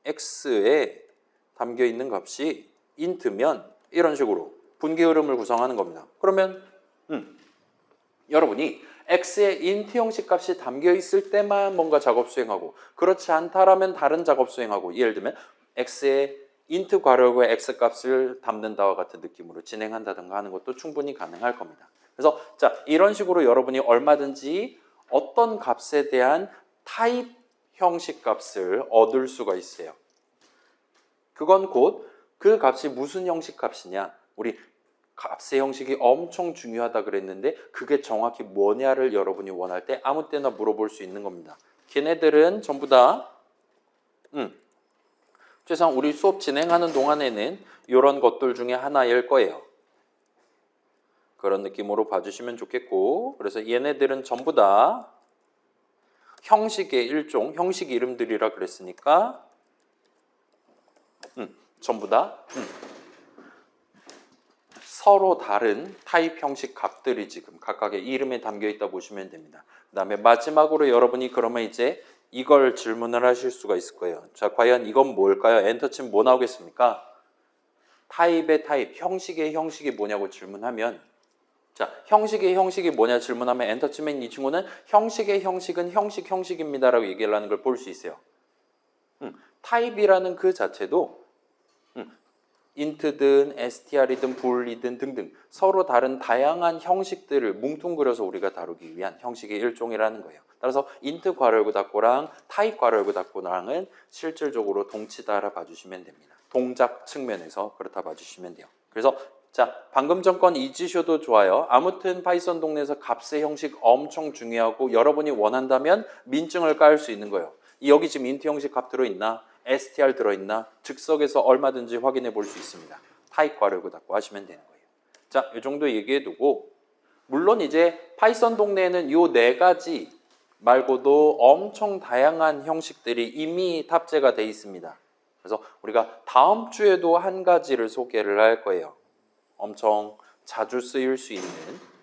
Speaker 1: x에 담겨 있는 값이 int면 이런 식으로 분기 흐름을 구성하는 겁니다. 그러면 여러분이 x에 int 형식 값이 담겨 있을 때만 뭔가 작업 수행하고 그렇지 않다라면 다른 작업 수행하고 예를 들면 x에 int 괄호의 x 값을 담는다와 같은 느낌으로 진행한다든가 하는 것도 충분히 가능할 겁니다. 그래서 자 이런 식으로 여러분이 얼마든지 어떤 값에 대한 타입 형식 값을 얻을 수가 있어요. 그건 곧 그 값이 무슨 형식 값이냐 우리 값의 형식이 엄청 중요하다 그랬는데 그게 정확히 뭐냐를 여러분이 원할 때 아무 때나 물어볼 수 있는 겁니다. 걔네들은 전부 다 최소한 우리 수업 진행하는 동안에는 이런 것들 중에 하나일 거예요. 그런 느낌으로 봐주시면 좋겠고 그래서 얘네들은 전부 다 형식의 일종, 형식 이름들이라 그랬으니까 전부 다 서로 다른 타입 형식 값들이 지금 각각의 이름에 담겨 있다 보시면 됩니다. 그 다음에 마지막으로 여러분이 그러면 이제 이걸 질문을 하실 수가 있을 거예요. 자, 과연 이건 뭘까요? 엔터 치면 뭐 나오겠습니까? 타입의 타입, 형식의 형식이 뭐냐고 질문하면 자, 형식의 형식이 뭐냐 질문하면 엔터 치면 이 친구는 형식의 형식은 형식입니다라고 얘기를 하는 걸 볼 수 있어요. 타입이라는 그 자체도 int든 str이든 bool이든 등등 서로 다른 다양한 형식들을 뭉뚱그려서 우리가 다루기 위한 형식의 일종이라는 거예요. 따라서 int 괄호열고 닫고랑 타입 괄호열고 닫고랑은 실질적으로 동치다라 봐주시면 됩니다. 동작 측면에서 그렇다 봐주시면 돼요. 그래서 자 방금 전 건 잊으셔도 좋아요. 아무튼 파이썬 동네에서 값의 형식 엄청 중요하고 여러분이 원한다면 민증을 깔 수 있는 거예요. 여기 지금 int 형식 값 들어있나? str 들어있나? 즉석에서 얼마든지 확인해 볼 수 있습니다. 타입 괄호열고 닫고 하시면 되는 거예요. 자, 이 정도 얘기해 두고 물론 이제 파이썬 동네에는 요 네 가지 말고도 엄청 다양한 형식들이 이미 탑재가 돼 있습니다. 그래서 우리가 다음 주에도 한 가지를 소개를 할 거예요. 엄청 자주 쓰일 수 있는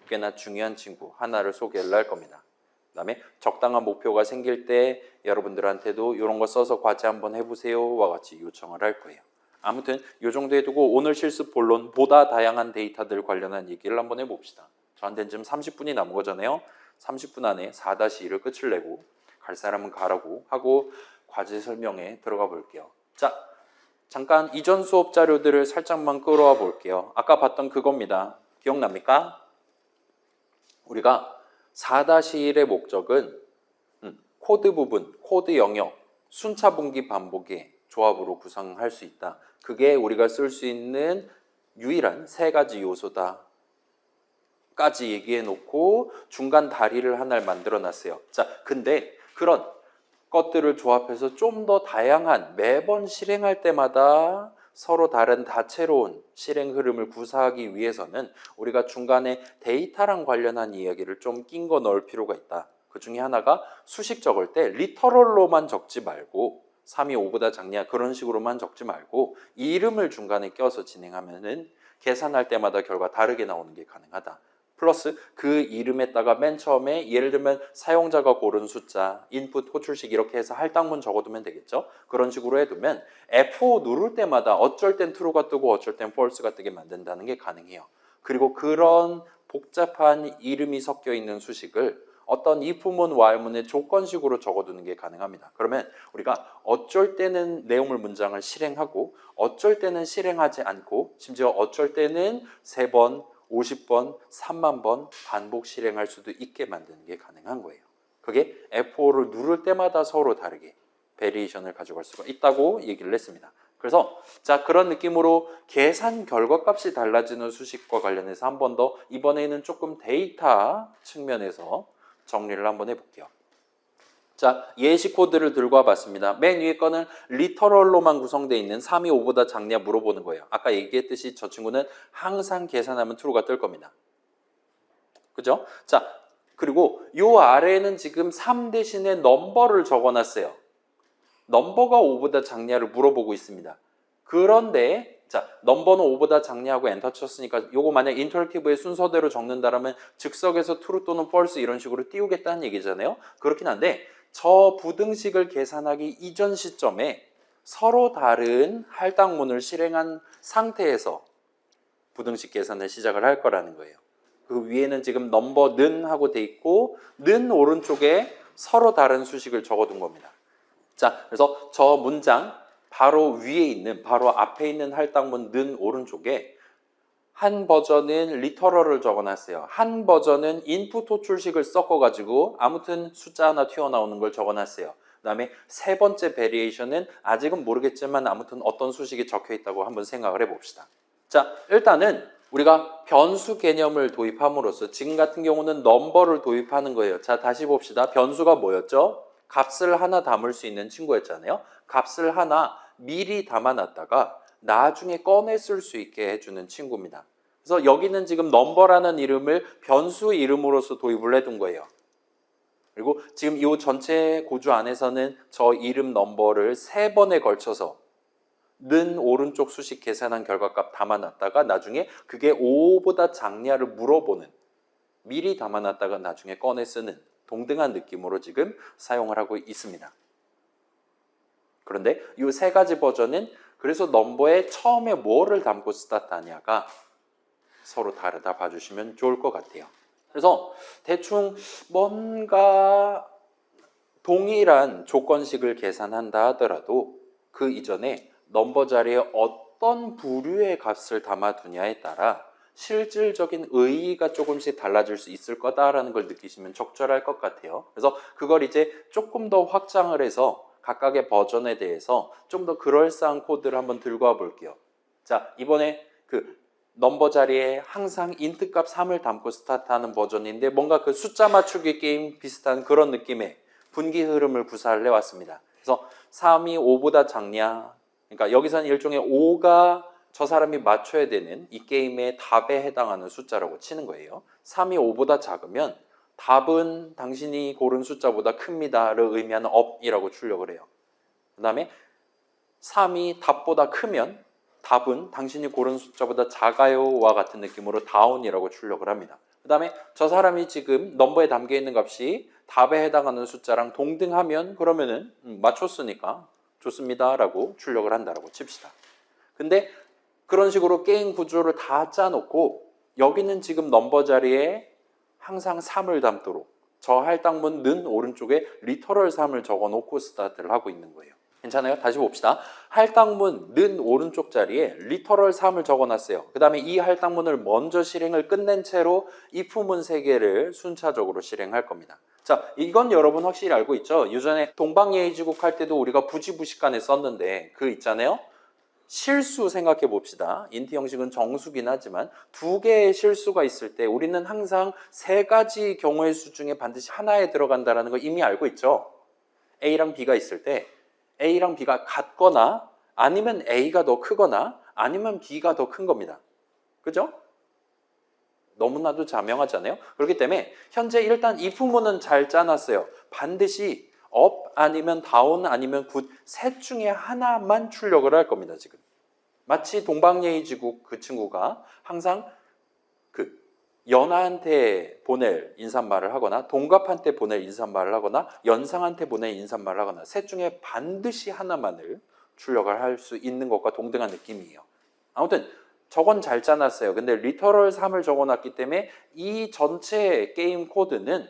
Speaker 1: 꽤나 중요한 친구 하나를 소개를 할 겁니다. 그 다음에 적당한 목표가 생길 때 여러분들한테도 이런 거 써서 과제 한번 해보세요와 같이 요청을 할 거예요. 아무튼 이 정도 해두고 오늘 실습 본론 보다 다양한 데이터들 관련한 얘기를 한번 해봅시다. 저한테는 지금 30분이 남은 거잖아요. 30분 안에 4-1을 끝을 내고 갈 사람은 가라고 하고 과제 설명에 들어가 볼게요. 자, 잠깐 이전 수업 자료들을 살짝만 끌어와 볼게요. 아까 봤던 그겁니다. 기억납니까? 우리가 4-1의 목적은 코드 부분, 코드 영역, 순차 분기 반복의 조합으로 구성할 수 있다. 그게 우리가 쓸 수 있는 유일한 세 가지 요소다. 까지 얘기해 놓고 중간 다리를 하나를 만들어 놨어요. 자, 근데 그런 것들을 조합해서 좀 더 다양한 매번 실행할 때마다 서로 다른 다채로운 실행 흐름을 구사하기 위해서는 우리가 중간에 데이터랑 관련한 이야기를 좀 낀 거 넣을 필요가 있다. 그 중에 하나가 수식 적을 때 리터럴로만 적지 말고 3이 5보다 작냐 그런 식으로만 적지 말고 이름을 중간에 껴서 진행하면은 계산할 때마다 결과 다르게 나오는 게 가능하다. 플러스 그 이름에다가 맨 처음에 예를 들면 사용자가 고른 숫자, 인풋, 호출식 이렇게 해서 할당문 적어두면 되겠죠. 그런 식으로 해두면 F5 누를 때마다 어쩔 땐 true가 뜨고 어쩔 땐 false가 뜨게 만든다는 게 가능해요. 그리고 그런 복잡한 이름이 섞여 있는 수식을 어떤 if문, while문의 조건식으로 적어두는 게 가능합니다. 그러면 우리가 어쩔 때는 내용물 문장을 실행하고 어쩔 때는 실행하지 않고 심지어 어쩔 때는 3번, 50번, 3만 번 반복 실행할 수도 있게 만드는 게 가능한 거예요. 그게 F5를 누를 때마다 서로 다르게 베리에이션을 가져갈 수가 있다고 얘기를 했습니다. 그래서 자 그런 느낌으로 계산 결과값이 달라지는 수식과 관련해서 한 번 더 이번에는 조금 데이터 측면에서 정리를 한번 해볼게요. 자 예시 코드를 들고 와봤습니다. 맨 위에 거는 리터럴로만 구성되어 있는 3이 5보다 작냐 물어보는 거예요. 아까 얘기했듯이 저 친구는 항상 계산하면 true가 뜰 겁니다. 그죠? 자 그리고 요 아래에는 지금 3 대신에 넘버를 적어놨어요. 넘버가 5보다 작냐를 물어보고 있습니다. 그런데 자 넘버는 5보다 작냐고 엔터 쳤으니까 요거 만약 인터랙티브의 순서대로 적는다라면 즉석에서 true 또는 false 이런 식으로 띄우겠다는 얘기잖아요. 그렇긴 한데 저 부등식을 계산하기 이전 시점에 서로 다른 할당문을 실행한 상태에서 부등식 계산을 시작을 할 거라는 거예요. 그 위에는 지금 넘버는 하고 돼 있고 는 오른쪽에 서로 다른 수식을 적어둔 겁니다. 자, 그래서 저 문장 바로 위에 있는 바로 앞에 있는 할당문 는 오른쪽에 한 버전은 리터럴을 적어놨어요. 한 버전은 인풋 호출식을 섞어가지고 아무튼 숫자 하나 튀어나오는 걸 적어놨어요. 그 다음에 세 번째 베리에이션은 아직은 모르겠지만 아무튼 어떤 수식이 적혀있다고 한번 생각을 해봅시다. 자, 일단은 우리가 변수 개념을 도입함으로써 지금 같은 경우는 넘버를 도입하는 거예요. 자, 다시 봅시다. 변수가 뭐였죠? 값을 하나 담을 수 있는 친구였잖아요. 값을 하나 미리 담아놨다가 나중에 꺼내 쓸 수 있게 해주는 친구입니다. 그래서 여기는 지금 넘버라는 이름을 변수 이름으로서 도입을 해둔 거예요. 그리고 지금 이 전체 고주 안에서는 저 이름 넘버를 3번에 걸쳐서 는 오른쪽 수식 계산한 결과값 담아놨다가 나중에 그게 5보다 작냐를 물어보는 미리 담아놨다가 나중에 꺼내 쓰는 동등한 느낌으로 지금 사용을 하고 있습니다. 그런데 이 세 가지 버전은 그래서 넘버에 처음에 뭐를 담고 스타트하냐가 서로 다르다 봐주시면 좋을 것 같아요. 그래서 대충 뭔가 동일한 조건식을 계산한다 하더라도 그 이전에 넘버 자리에 어떤 부류의 값을 담아두냐에 따라 실질적인 의의가 조금씩 달라질 수 있을 거다라는 걸 느끼시면 적절할 것 같아요. 그래서 그걸 이제 조금 더 확장을 해서 각각의 버전에 대해서 좀 더 그럴싸한 코드를 한번 들고 와 볼게요. 자, 이번에 그 넘버 자리에 항상 인트 값 3을 담고 스타트하는 버전인데 뭔가 그 숫자 맞추기 게임 비슷한 그런 느낌의 분기 흐름을 구사를 해왔습니다. 그래서 3이 5보다 작냐, 그러니까 여기서는 일종의 5가 저 사람이 맞춰야 되는 이 게임의 답에 해당하는 숫자라고 치는 거예요. 3이 5보다 작으면 답은 당신이 고른 숫자보다 큽니다를 의미하는 up이라고 출력을 해요. 그 다음에 3이 답보다 크면 답은 당신이 고른 숫자보다 작아요와 같은 느낌으로 down이라고 출력을 합니다. 그 다음에 저 사람이 지금 넘버에 담겨 있는 값이 답에 해당하는 숫자랑 동등하면 그러면은 맞췄으니까 좋습니다 라고 출력을 한다라고 칩시다. 근데 그런 식으로 게임 구조를 다 짜놓고 여기는 지금 넘버 자리에 항상 3을 담도록 저 할당문 는 오른쪽에 리터럴 3을 적어놓고 스타트를 하고 있는 거예요. 괜찮아요? 다시 봅시다. 할당문 는 오른쪽 자리에 리터럴 3을 적어놨어요. 그 다음에 이 할당문을 먼저 실행을 끝낸 채로 if문 3개를 순차적으로 실행할 겁니다. 자, 이건 여러분 확실히 알고 있죠? 예전에 동방예의지국 할 때도 우리가 부지부식간에 썼는데 그 있잖아요? 실수 생각해 봅시다. 인트 형식은 정수긴 하지만 2개의 실수가 있을 때 우리는 항상 3가지 경우의 수 중에 반드시 하나에 들어간다는 거 이미 알고 있죠? A랑 B가 있을 때 A랑 B가 같거나 아니면 A가 더 크거나 아니면 B가 더 큰 겁니다. 그죠? 너무나도 자명하잖아요. 그렇기 때문에 현재 일단 if문은 잘 짜놨어요. 반드시 up 아니면 down 아니면 good 셋 중에 하나만 출력을 할 겁니다. 지금 마치 동방예의지국 그 친구가 항상 그 연하한테 보낼 인사말을 하거나 동갑한테 보낼 인사말을 하거나 연상한테 보낼 인사말을 하거나 셋 중에 반드시 하나만을 출력을 할 수 있는 것과 동등한 느낌이에요. 아무튼 저건 잘 짜놨어요. 근데 리터럴 3을 적어놨기 때문에 이 전체 게임 코드는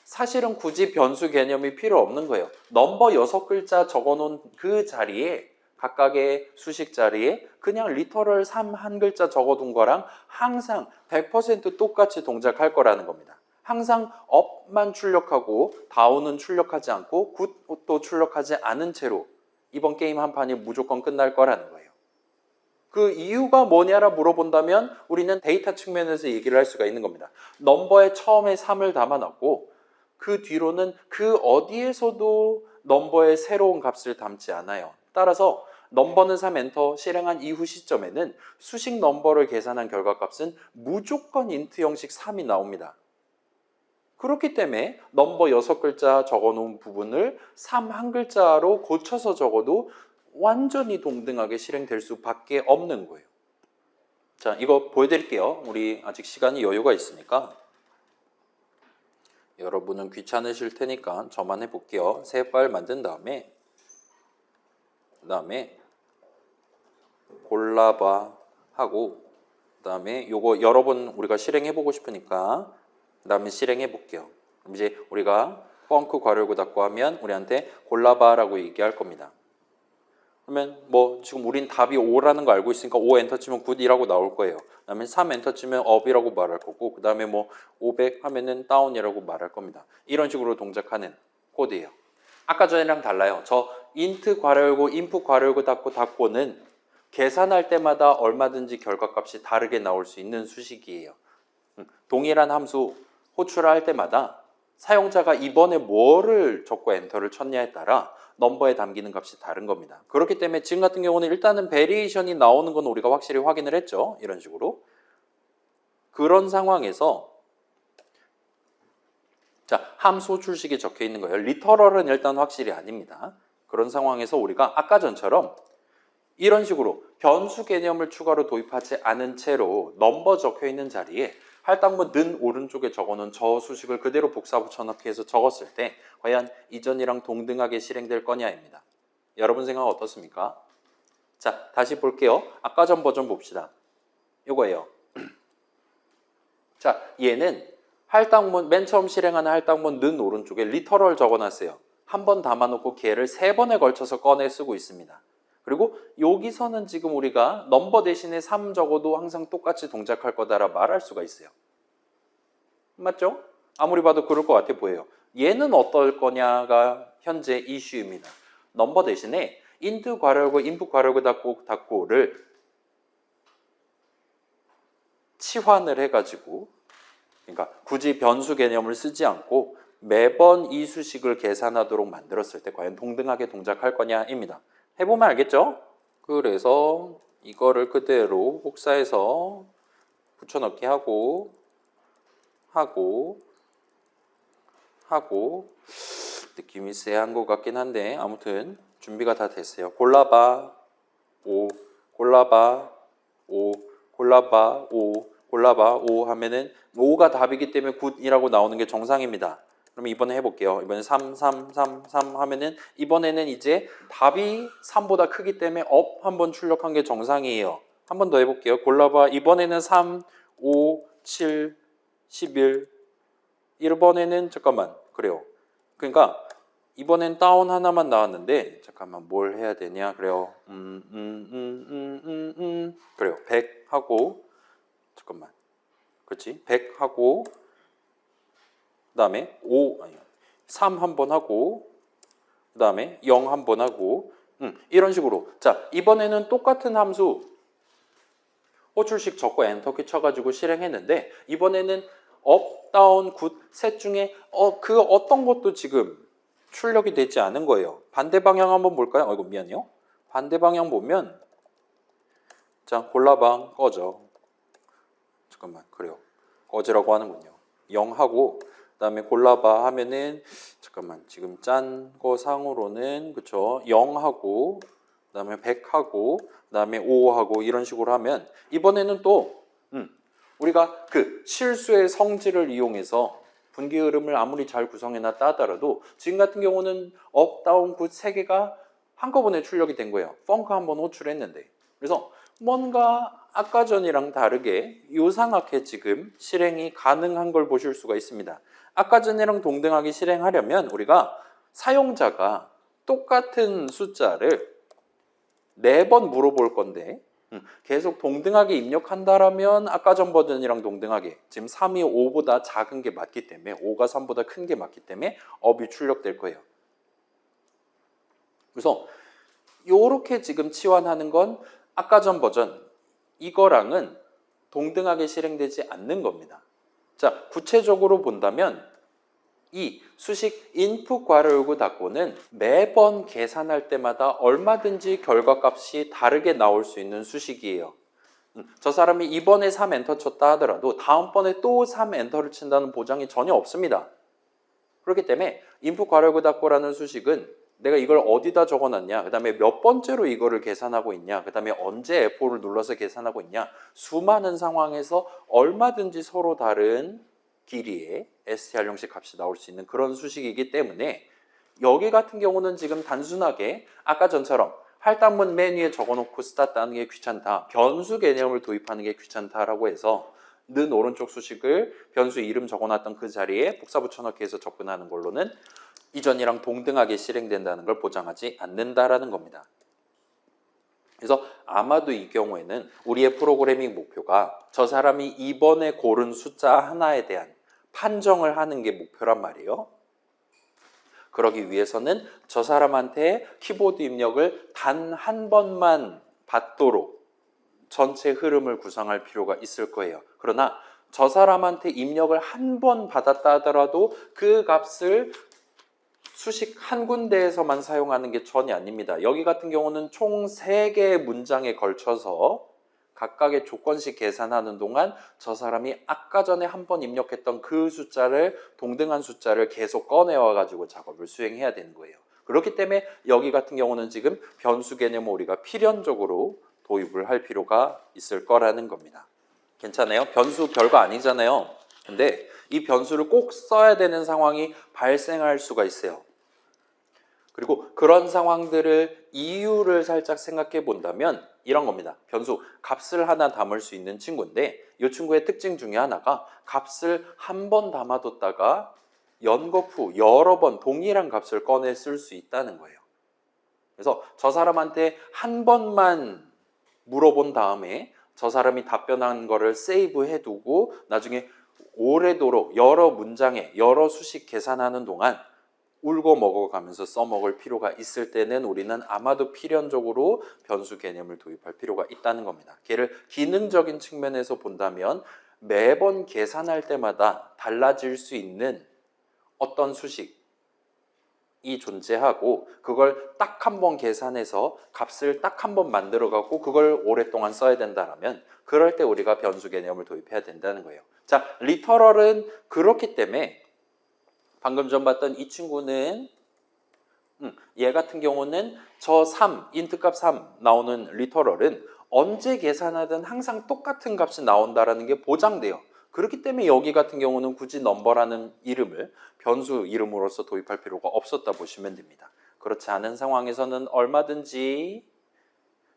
Speaker 1: 사실은 굳이 변수 개념이 필요 없는 거예요. 넘버 6글자 적어놓은 그 자리에 각각의 수식 자리에 그냥 리터럴 3 한 글자 적어둔 거랑 항상 100% 똑같이 동작할 거라는 겁니다. 항상 업만 출력하고 다운은 출력하지 않고 굿도 출력하지 않은 채로 이번 게임 한 판이 무조건 끝날 거라는 거예요. 그 이유가 뭐냐라 물어본다면 우리는 데이터 측면에서 얘기를 할 수가 있는 겁니다. 넘버에 처음에 3을 담아놨고 그 뒤로는 그 어디에서도 넘버의 새로운 값을 담지 않아요. 따라서 넘버는 3 엔터 실행한 이후 시점에는 수식 넘버를 계산한 결과값은 무조건 인트 형식 3이 나옵니다. 그렇기 때문에 넘버 6글자 적어놓은 부분을 3 한 글자로 고쳐서 적어도 완전히 동등하게 실행될 수밖에 없는 거예요. 자, 이거 보여드릴게요. 우리 아직 시간이 여유가 있으니까. 여러분은 귀찮으실 테니까 저만 해볼게요. 새 파일 만든 다음에 골라봐 하고 그다음에 요거 여러 번 우리가 실행해보고 싶으니까 그다음에 실행해볼게요. 이제 우리가 펑크 괄호열고 닫고 하면 우리한테 골라봐라고 얘기할 겁니다. 그러면 뭐 지금 우린 답이 5라는 거 알고 있으니까 5 엔터 치면 굿이라고 나올 거예요. 그다음에 3 엔터 치면 업이라고 말할 거고 그다음에 뭐 500 하면은 다운이라고 말할 겁니다. 이런 식으로 동작하는 코드예요. 아까 전이랑 달라요. 저 인트 괄호 열고 인풋 괄호 열고 닫고는 계산할 때마다 얼마든지 결과값이 다르게 나올 수 있는 수식이에요. 동일한 함수 호출할 때마다 사용자가 이번에 뭐를 적고 엔터를 쳤냐에 따라 넘버에 담기는 값이 다른 겁니다. 그렇기 때문에 지금 같은 경우는 일단은 베리에이션이 나오는 건 우리가 확실히 확인을 했죠. 이런 식으로. 그런 상황에서 자, 함수 호출식이 적혀 있는 거예요. 리터럴은 일단 확실히 아닙니다. 그런 상황에서 우리가 아까 전처럼 이런 식으로 변수 개념을 추가로 도입하지 않은 채로 넘버 적혀 있는 자리에 할당문 는 오른쪽에 적어놓은 저 수식을 그대로 복사 붙여넣기 해서 적었을 때 과연 이전이랑 동등하게 실행될 거냐입니다. 여러분 생각 어떻습니까? 자, 다시 볼게요. 아까 전 버전 봅시다. 이거예요. 자, 얘는 할당문 맨 처음 실행하는 할당문 는 오른쪽에 리터럴 적어놨어요. 한 번 담아놓고 걔를 3번에 걸쳐서 꺼내 쓰고 있습니다. 그리고 여기서는 지금 우리가 넘버 대신에 3 적어도 항상 똑같이 동작할 거다라 말할 수가 있어요. 맞죠? 아무리 봐도 그럴 것 같아 보여요. 얘는 어떨 거냐가 현재 이슈입니다. 넘버 대신에 인트 괄호열고 인풋 괄호열고 닫고를 치환을 해가지고 그러니까 굳이 변수 개념을 쓰지 않고 매번 이 수식을 계산하도록 만들었을 때 과연 동등하게 동작할 거냐입니다. 해보면 알겠죠? 그래서 이거를 그대로 복사해서 붙여넣기 하고 느낌이 쎄한 것 같긴 한데 아무튼 준비가 다 됐어요. 골라봐 5 골라봐 5 골라봐 5 골라봐 5 하면은 5가 답이기 때문에 굿이라고 나오는 게 정상입니다. 그럼 이번에 해볼게요. 이번에 3 하면은 이번에는 이제 답이 3보다 크기 때문에 업 한번 출력한 게 정상이에요. 한 번 더 해볼게요. 골라봐. 이번에는 3, 5, 7, 11. 이번에는 잠깐만. 그래요. 그러니까 이번엔 다운 하나만 나왔는데 잠깐만 뭘 해야 되냐. 그래요. 그래요. 100 하고 잠깐만. 그렇지? 100 하고 그다음에 5 아니요. 3 한 번 하고 그다음에 0 한 번 하고 이런 식으로. 자, 이번에는 똑같은 함수 호출식 적고 엔터키 쳐가지고 실행했는데 이번에는 업, 다운, 굿 셋 중에 그 어떤 것도 지금 출력이 되지 않은 거예요. 반대 방향 한번 볼까요? 아이고 미안해요. 반대 방향 보면 자, 골라봐 꺼져. 잠깐만 그래요. 꺼지라고 하는군요. 0 하고 그다음에 골라봐 하면은 잠깐만 지금 짠 거 상으로는 그쵸 0 하고 그다음에 100 하고 그다음에 5 하고 이런 식으로 하면 이번에는 또 우리가 그 실수의 성질을 이용해서 분기 흐름을 아무리 잘 구성해놨다 하더라도 지금 같은 경우는 업, 다운, 굿 3개가 한꺼번에 출력이 된 거예요. 펑크 한번 호출했는데. 그래서 뭔가 아까 전이랑 다르게 요상하게 지금 실행이 가능한 걸 보실 수가 있습니다. 아까 전이랑 동등하게 실행하려면 우리가 사용자가 똑같은 숫자를 4번 물어볼 건데 계속 동등하게 입력한다라면 아까 전 버전이랑 동등하게 지금 3이 5보다 작은 게 맞기 때문에 5가 3보다 큰 게 맞기 때문에 업이 출력될 거예요. 그래서 요렇게 지금 치환하는 건 아까 전 버전 이거랑은 동등하게 실행되지 않는 겁니다. 자, 구체적으로 본다면 이 수식 input 괄호 닫고는 매번 계산할 때마다 얼마든지 결과값이 다르게 나올 수 있는 수식이에요. 저 사람이 이번에 3 엔터 쳤다 하더라도 다음번에 또 3 엔터를 친다는 보장이 전혀 없습니다. 그렇기 때문에 input 괄호 닫고라는 수식은 내가 이걸 어디다 적어놨냐, 그 다음에 몇 번째로 이거를 계산하고 있냐, 그 다음에 언제 F5를 눌러서 계산하고 있냐, 수많은 상황에서 얼마든지 서로 다른 길이의 str 형식 값이 나올 수 있는 그런 수식이기 때문에 여기 같은 경우는 지금 단순하게 아까 전처럼 할당문 맨 위에 적어놓고 스타트 하는 게 귀찮다, 변수 개념을 도입하는 게 귀찮다라고 해서 는 오른쪽 수식을 변수 이름 적어놨던 그 자리에 복사 붙여넣기 해서 접근하는 걸로는 이전이랑 동등하게 실행된다는 걸 보장하지 않는다라는 겁니다. 그래서 아마도 이 경우에는 우리의 프로그래밍 목표가 저 사람이 이번에 고른 숫자 하나에 대한 판정을 하는 게 목표란 말이에요. 그러기 위해서는 저 사람한테 키보드 입력을 단 한 번만 받도록 전체 흐름을 구성할 필요가 있을 거예요. 그러나 저 사람한테 입력을 한 번 받았다 하더라도 그 값을 수식 한 군데에서만 사용하는 게 전이 아닙니다. 여기 같은 경우는 총 3개의 문장에 걸쳐서 각각의 조건식 계산하는 동안 저 사람이 아까 전에 한 번 입력했던 그 숫자를, 동등한 숫자를 계속 꺼내와 가지고 작업을 수행해야 되는 거예요. 그렇기 때문에 여기 같은 경우는 지금 변수 개념을 우리가 필연적으로 도입을 할 필요가 있을 거라는 겁니다. 괜찮아요? 변수 별거 아니잖아요. 근데 이 변수를 꼭 써야 되는 상황이 발생할 수가 있어요. 그리고 그런 상황들을 이유를 살짝 생각해 본다면 이런 겁니다. 변수, 값을 하나 담을 수 있는 친구인데 이 친구의 특징 중에 하나가 값을 한 번 담아뒀다가 연거 후 여러 번 동일한 값을 꺼내 쓸 수 있다는 거예요. 그래서 저 사람한테 한 번만 물어본 다음에 저 사람이 답변한 거를 세이브 해두고 나중에 오래도록 여러 문장에 여러 수식 계산하는 동안 울고 먹어가면서 써먹을 필요가 있을 때는 우리는 아마도 필연적으로 변수 개념을 도입할 필요가 있다는 겁니다. 걔를 기능적인 측면에서 본다면 매번 계산할 때마다 달라질 수 있는 어떤 수식이 존재하고 그걸 딱 한 번 계산해서 값을 딱 한 번 만들어 갖고 그걸 오랫동안 써야 된다면 그럴 때 우리가 변수 개념을 도입해야 된다는 거예요. 자, 리터럴은 그렇기 때문에 방금 전 봤던 이 친구는 얘 같은 경우는 저 3, 인트값 3 나오는 리터럴은 언제 계산하든 항상 똑같은 값이 나온다는 게 보장돼요. 그렇기 때문에 여기 같은 경우는 굳이 넘버라는 이름을 변수 이름으로서 도입할 필요가 없었다 보시면 됩니다. 그렇지 않은 상황에서는 얼마든지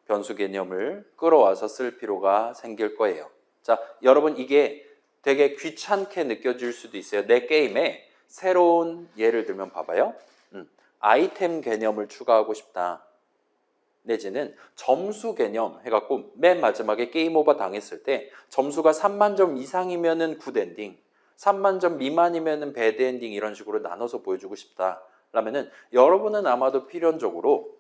Speaker 1: 변수 개념을 끌어와서 쓸 필요가 생길 거예요. 자, 여러분 이게 되게 귀찮게 느껴질 수도 있어요. 내 게임에 새로운 예를 들면 봐봐요. 아이템 개념을 추가하고 싶다. 내지는 점수 개념 해갖고 맨 마지막에 게임 오버 당했을 때 점수가 3만 점 이상이면은 굿 엔딩, 3만 점 미만이면은 배드 엔딩 이런 식으로 나눠서 보여주고 싶다. 라면은 여러분은 아마도 필연적으로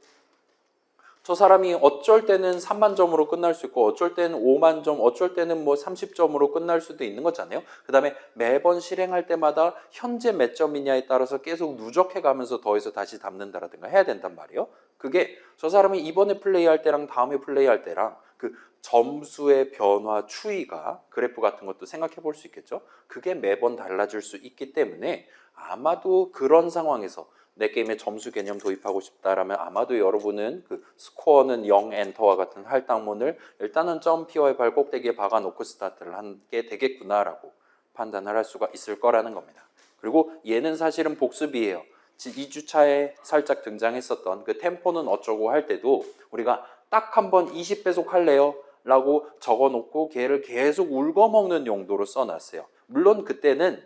Speaker 1: 저 사람이 어쩔 때는 3만 점으로 끝날 수 있고 어쩔 때는 5만 점, 어쩔 때는 뭐 30점으로 끝날 수도 있는 거잖아요. 그 다음에 매번 실행할 때마다 현재 몇 점이냐에 따라서 계속 누적해 가면서 더해서 다시 담는다라든가 해야 된단 말이에요. 그게 저 사람이 이번에 플레이할 때랑 다음에 플레이할 때랑 그 점수의 변화 추이가 그래프 같은 것도 생각해 볼 수 있겠죠. 그게 매번 달라질 수 있기 때문에 아마도 그런 상황에서 내 게임에 점수 개념 도입하고 싶다라면 아마도 여러분은 그 스코어는 0 엔터와 같은 할당문을 일단은 .py발 꼭대기에 박아놓고 스타트를 한 게 되겠구나라고 판단을 할 수가 있을 거라는 겁니다. 그리고 얘는 사실은 복습이에요. 2주차에 살짝 등장했었던 그 템포는 어쩌고 할 때도 우리가 딱 한 번 20배속 할래요? 라고 적어놓고 걔를 계속 울거먹는 용도로 써놨어요. 물론 그때는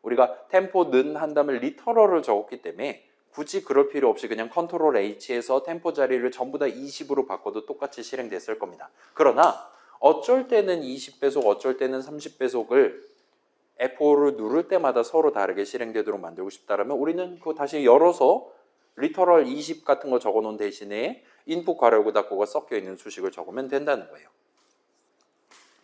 Speaker 1: 우리가 템포는 한 다음에 리터럴을 적었기 때문에 굳이 그럴 필요 없이 그냥 컨트롤 H에서 템포 자리를 전부 다 20으로 바꿔도 똑같이 실행됐을 겁니다. 그러나 어쩔 때는 20배속, 어쩔 때는 30배속을 F5를 누를 때마다 서로 다르게 실행되도록 만들고 싶다면 우리는 그거 다시 열어서 리터럴 20 같은 거 적어놓은 대신에 인풋 괄호 닫고가 섞여있는 수식을 적으면 된다는 거예요.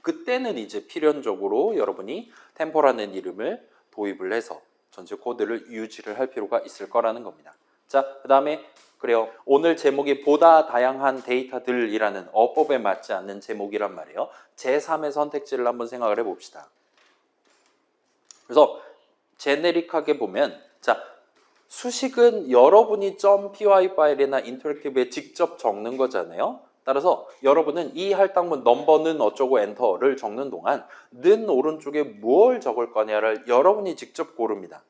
Speaker 1: 그때는 이제 필연적으로 여러분이 템포라는 이름을 도입을 해서 전체 코드를 유지를 할 필요가 있을 거라는 겁니다. 자, 그 다음에 그래요. 오늘 제목이 보다 다양한 데이터들이라는 어법에 맞지 않는 제목이란 말이에요. 제3의 선택지를 한번 생각을 해봅시다. 그래서 제네릭하게 보면 자, 수식은 여러분이 .py 파일이나 인터랙티브에 직접 적는 거잖아요. 따라서 여러분은 이 할당문 넘버는 어쩌고 엔터를 적는 동안 는 오른쪽에 뭘 적을 거냐를 여러분이 직접 고릅니다.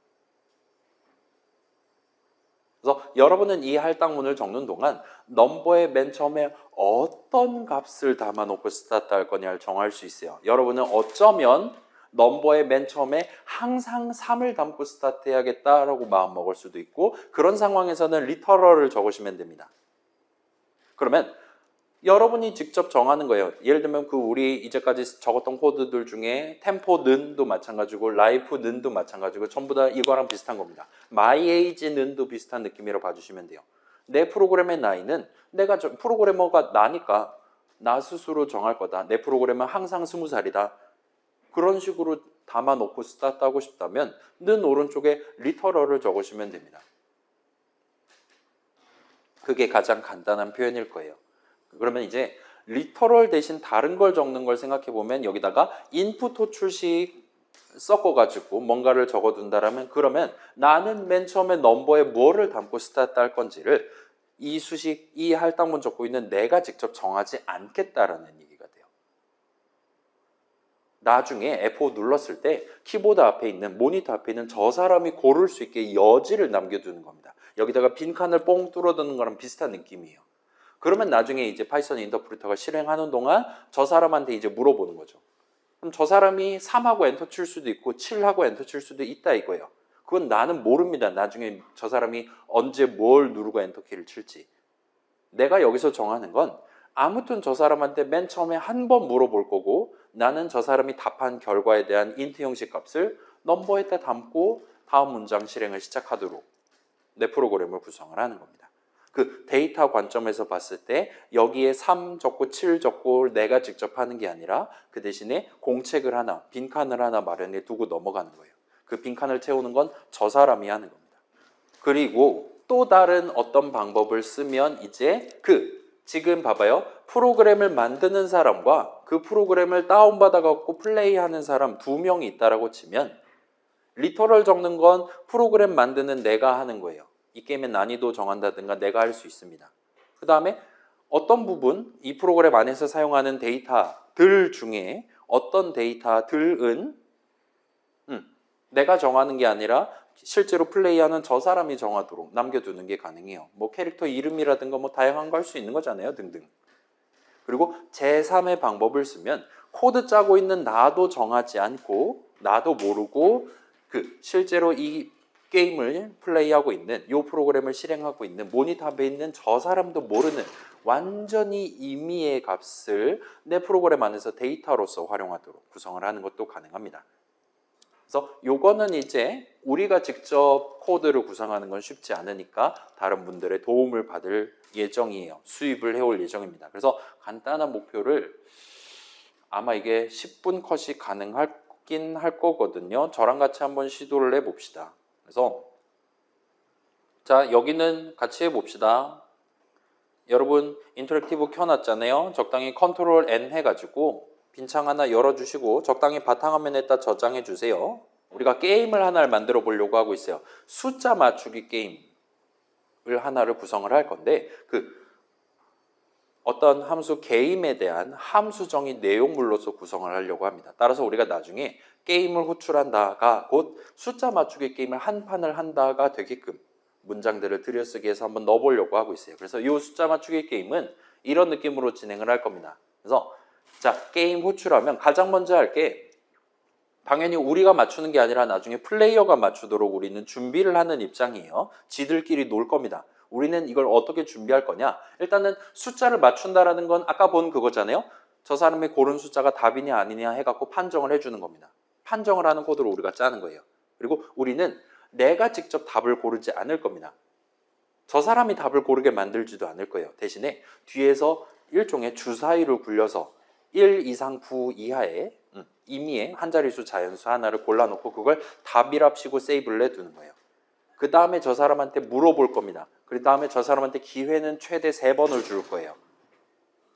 Speaker 1: 그래서 여러분은 이 할당문을 적는 동안 넘버의 맨 처음에 어떤 값을 담아놓고 스타트 할 거냐를 정할 수 있어요. 여러분은 어쩌면 넘버의 맨 처음에 항상 3을 담고 스타트 해야겠다라고 마음먹을 수도 있고 그런 상황에서는 리터럴을 적으시면 됩니다. 그러면 여러분이 직접 정하는 거예요. 예를 들면 그 우리 이제까지 적었던 코드들 중에 템포는도 마찬가지고 라이프는도 마찬가지고 전부 다 이거랑 비슷한 겁니다. myAge는도 비슷한 느낌이라고 봐주시면 돼요. 내 프로그램의 나이는 내가 프로그래머가 나니까 나 스스로 정할 거다. 내 프로그램은 항상 20살이다. 그런 식으로 담아놓고 스타트하고 싶다면 는 오른쪽에 리터럴을 적으시면 됩니다. 그게 가장 간단한 표현일 거예요. 그러면 이제 리터럴 대신 다른 걸 적는 걸 생각해 보면 여기다가 인풋 호출식 섞어가지고 뭔가를 적어둔다라면 그러면 나는 맨 처음에 넘버에 뭐를 담고 스타트 할 건지를 이 수식, 이 할당문 적고 있는 내가 직접 정하지 않겠다라는 얘기가 돼요. 나중에 F5 눌렀을 때 키보드 앞에 있는 모니터 앞에 있는 저 사람이 고를 수 있게 여지를 남겨두는 겁니다. 여기다가 빈칸을 뽕 뚫어두는 거랑 비슷한 느낌이에요. 그러면 나중에 이제 파이썬 인터프리터가 실행하는 동안 저 사람한테 이제 물어보는 거죠. 그럼 저 사람이 3하고 엔터 칠 수도 있고 7하고 엔터 칠 수도 있다 이거예요. 그건 나는 모릅니다. 나중에 저 사람이 언제 뭘 누르고 엔터 키를 칠지. 내가 여기서 정하는 건 아무튼 저 사람한테 맨 처음에 한 번 물어볼 거고 나는 저 사람이 답한 결과에 대한 인트 형식 값을 넘버에다 담고 다음 문장 실행을 시작하도록 내 프로그램을 구성을 하는 겁니다. 그 데이터 관점에서 봤을 때 여기에 3 적고 7 적고 내가 직접 하는 게 아니라 그 대신에 공책을 하나, 빈칸을 하나 마련해 두고 넘어가는 거예요. 그 빈칸을 채우는 건 저 사람이 하는 겁니다. 그리고 또 다른 어떤 방법을 쓰면 이제 지금 봐봐요. 프로그램을 만드는 사람과 그 프로그램을 다운받아 갖고 플레이하는 사람 2명이 있다라고 치면 리터럴 적는 건 프로그램 만드는 내가 하는 거예요. 이 게임의 난이도 정한다든가 내가 할 수 있습니다. 그 다음에 어떤 부분, 이 프로그램 안에서 사용하는 데이터들 중에 어떤 데이터들은 내가 정하는 게 아니라 실제로 플레이하는 저 사람이 정하도록 남겨두는 게 가능해요. 뭐 캐릭터 이름이라든가 뭐 다양한 거 할 수 있는 거잖아요. 등등. 그리고 제3의 방법을 쓰면 코드 짜고 있는 나도 정하지 않고 나도 모르고 실제로 이 게임을 플레이하고 있는 이 프로그램을 실행하고 있는 모니터 앞에 있는 저 사람도 모르는 완전히 임의의 값을 내 프로그램 안에서 데이터로서 활용하도록 구성을 하는 것도 가능합니다. 그래서 요거는 이제 우리가 직접 코드를 구성하는 건 쉽지 않으니까 다른 분들의 도움을 받을 예정이에요. 수입을 해올 예정입니다. 그래서 간단한 목표를 아마 이게 10분 컷이 가능하긴 할 거거든요. 저랑 같이 한번 시도를 해봅시다. 그래서 자, 여기는 같이 해봅시다. 여러분 인터랙티브 켜놨잖아요. 적당히 컨트롤 N 해가지고 빈창 하나 열어주시고 적당히 바탕화면에다 저장해 주세요. 우리가 게임을 하나를 만들어 보려고 하고 있어요. 숫자 맞추기 게임을 하나를 구성을 할 건데 어떤 함수 게임에 대한 함수 정의 내용물로서 구성을 하려고 합니다. 따라서 우리가 나중에 게임을 호출한다가 곧 숫자 맞추기 게임을 한 판을 한다가 되게끔 문장들을 들여쓰기 해서 한번 넣어보려고 하고 있어요. 그래서 이 숫자 맞추기 게임은 이런 느낌으로 진행을 할 겁니다. 그래서 자, 게임 호출하면 가장 먼저 할 게 당연히 우리가 맞추는 게 아니라 나중에 플레이어가 맞추도록 우리는 준비를 하는 입장이에요. 지들끼리 놀 겁니다. 우리는 이걸 어떻게 준비할 거냐? 일단은 숫자를 맞춘다라는 건 아까 본 그거잖아요. 저 사람이 고른 숫자가 답이냐 아니냐 해갖고 판정을 해주는 겁니다. 판정을 하는 코드를 우리가 짜는 거예요. 그리고 우리는 내가 직접 답을 고르지 않을 겁니다. 저 사람이 답을 고르게 만들지도 않을 거예요. 대신에 뒤에서 일종의 주사위를 굴려서 1 이상 9 이하의 임의의 한 자릿수 자연수 하나를 골라놓고 그걸 답이랍시고 세이브를 해두는 거예요. 그 다음에 저 사람한테 물어볼 겁니다. 그 다음에 저 사람한테 기회는 최대 3번을 줄 거예요.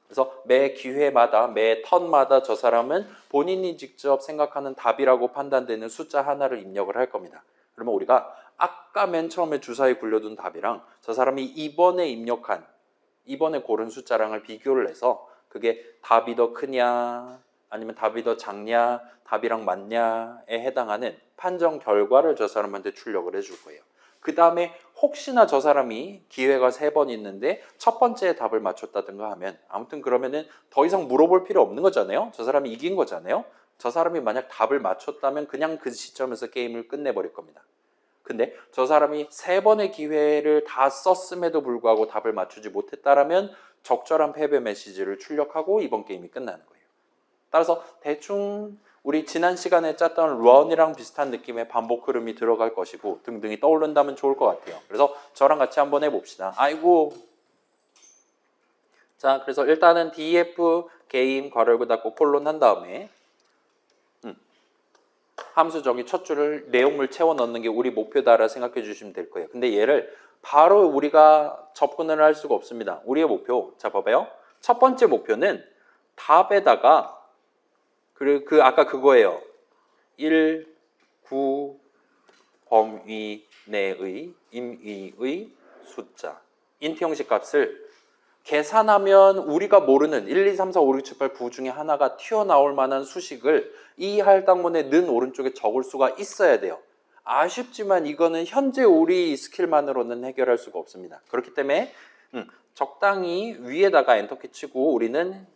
Speaker 1: 그래서 매 기회마다, 매 턴마다 저 사람은 본인이 직접 생각하는 답이라고 판단되는 숫자 하나를 입력을 할 겁니다. 그러면 우리가 아까 맨 처음에 주사위 굴려둔 답이랑 저 사람이 이번에 고른 숫자랑을 비교를 해서 그게 답이 더 크냐 아니면 답이 더 작냐 답이랑 맞냐에 해당하는 판정 결과를 저 사람한테 출력을 해줄 거예요. 그 다음에 혹시나 저 사람이 기회가 3번 있는데 첫 번째 답을 맞췄다든가 하면 아무튼 그러면은 더 이상 물어볼 필요 없는 거잖아요. 저 사람이 이긴 거잖아요. 저 사람이 만약 답을 맞췄다면 그냥 그 시점에서 게임을 끝내버릴 겁니다. 근데 저 사람이 3번의 기회를 다 썼음에도 불구하고 답을 맞추지 못했다라면 적절한 패배 메시지를 출력하고 이번 게임이 끝나는 거예요. 따라서 대충 우리 지난 시간에 짰던 런이랑 비슷한 느낌의 반복 흐름이 들어갈 것이고 등등이 떠오른다면 좋을 것 같아요. 그래서 저랑 같이 한번 해봅시다. 아이고. 자, 그래서 일단은 df 게임 괄호 열고 닫고 콜론 한 다음에 함수 정의 첫 줄을 내용물 채워 넣는 게 우리 목표다라 생각해 주시면 될 거예요. 근데 얘를 바로 우리가 접근을 할 수가 없습니다. 우리의 목표, 자 봐봐요. 첫 번째 목표는 답에다가 그 아까 그거예요. 1, 9, 범위 내의, 임의의 숫자. 인트 형식 값을 계산하면 우리가 모르는 1, 2, 3, 4, 5, 6, 7, 8, 9 중에 하나가 튀어나올 만한 수식을 이 할당문의 는 오른쪽에 적을 수가 있어야 돼요. 아쉽지만 이거는 현재 우리 스킬만으로는 해결할 수가 없습니다. 그렇기 때문에 적당히 위에다가 엔터키 치고 우리는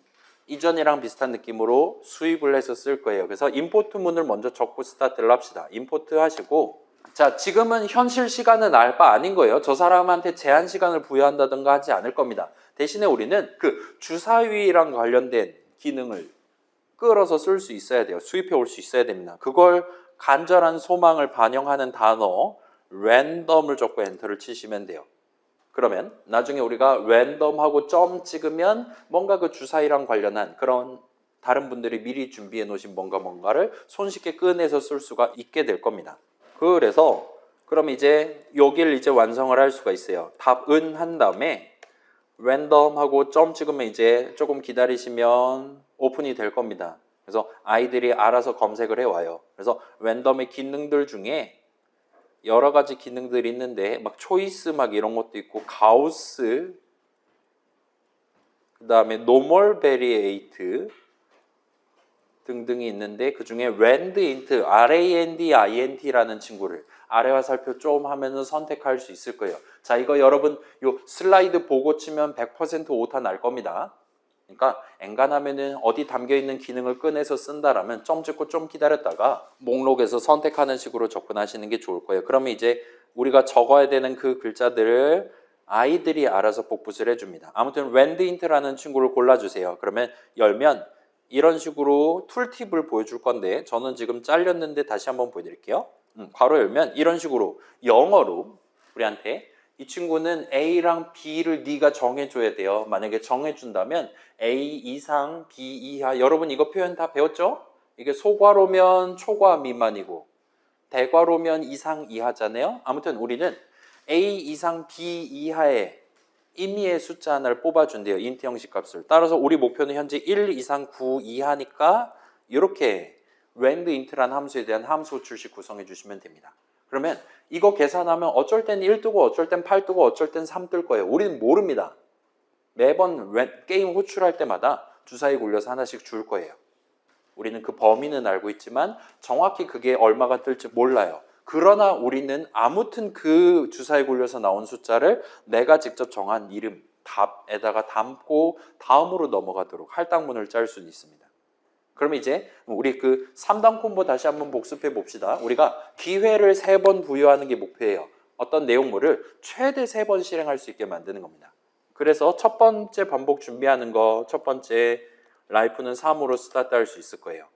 Speaker 1: 이전이랑 비슷한 느낌으로 수입을 해서 쓸 거예요. 그래서 임포트 문을 먼저 적고 스타트를 합시다. 임포트 하시고 자, 지금은 현실 시간은 알 바 아닌 거예요. 저 사람한테 제한 시간을 부여한다든가 하지 않을 겁니다. 대신에 우리는 그 주사위랑 관련된 기능을 끌어서 쓸 수 있어야 돼요. 수입해 올 수 있어야 됩니다. 그걸 간절한 소망을 반영하는 단어 랜덤을 적고 엔터를 치시면 돼요. 그러면 나중에 우리가 랜덤하고 점 찍으면 뭔가 그 주사위랑 관련한 그런 다른 분들이 미리 준비해 놓으신 뭔가를 손쉽게 꺼내서 쓸 수가 있게 될 겁니다. 그래서 그럼 이제 여기를 이제 완성을 할 수가 있어요. 답은 한 다음에 랜덤하고 점 찍으면 이제 조금 기다리시면 오픈이 될 겁니다. 그래서 아이들이 알아서 검색을 해와요. 그래서 랜덤의 기능들 중에 여러 가지 기능들이 있는데 막 초이스 막 이런 것도 있고 가우스 그 다음에 노멀 베리에이트 등등이 있는데 그 중에 랜드인트 RANDINT라는 친구를 아래와 살펴 좀 하면은 선택할 수 있을 거예요. 자, 이거 여러분 요 슬라이드 보고 치면 100% 오타 날 겁니다. 그러니까 엔간하면은 어디 담겨있는 기능을 꺼내서 쓴다라면 점 찍고 좀 기다렸다가 목록에서 선택하는 식으로 접근하시는 게 좋을 거예요. 그러면 이제 우리가 적어야 되는 그 글자들을 아이들이 알아서 복붙을 해줍니다. 아무튼 랜드인트라는 친구를 골라주세요. 그러면 열면 이런 식으로 툴팁을 보여줄 건데 저는 지금 잘렸는데 다시 한번 보여드릴게요. 괄호 열면 이런 식으로 영어로 우리한테 이 친구는 A랑 B를 네가 정해줘야 돼요. 만약에 정해준다면 A 이상, B 이하. 여러분 이거 표현 다 배웠죠? 이게 소괄호면 초과 미만이고 대괄호면 이상 이하잖아요. 아무튼 우리는 A 이상, B 이하의 임의의 숫자 하나를 뽑아준대요. 인트 형식 값을. 따라서 우리 목표는 현재 1 이상 9 이하니까 이렇게 랜드인트라는 함수에 대한 함수 호출식 구성해 주시면 됩니다. 그러면 이거 계산하면 어쩔 땐 1 뜨고 어쩔 땐 8 뜨고 어쩔 땐 3 뜰 거예요. 우리는 모릅니다. 매번 게임 호출할 때마다 주사위 굴려서 하나씩 줄 거예요. 우리는 그 범위는 알고 있지만 정확히 그게 얼마가 뜰지 몰라요. 그러나 우리는 아무튼 그 주사위 굴려서 나온 숫자를 내가 직접 정한 이름, 답에다가 담고 다음으로 넘어가도록 할당문을 짤 수는 있습니다. 그러면 이제 우리 그 3단 콤보 다시 한번 복습해 봅시다. 우리가 기회를 3번 부여하는 게 목표예요. 어떤 내용물을 최대 3번 실행할 수 있게 만드는 겁니다. 그래서 첫 번째 반복 준비하는 거, 첫 번째 life는 3으로 스타트 할 수 있을 거예요.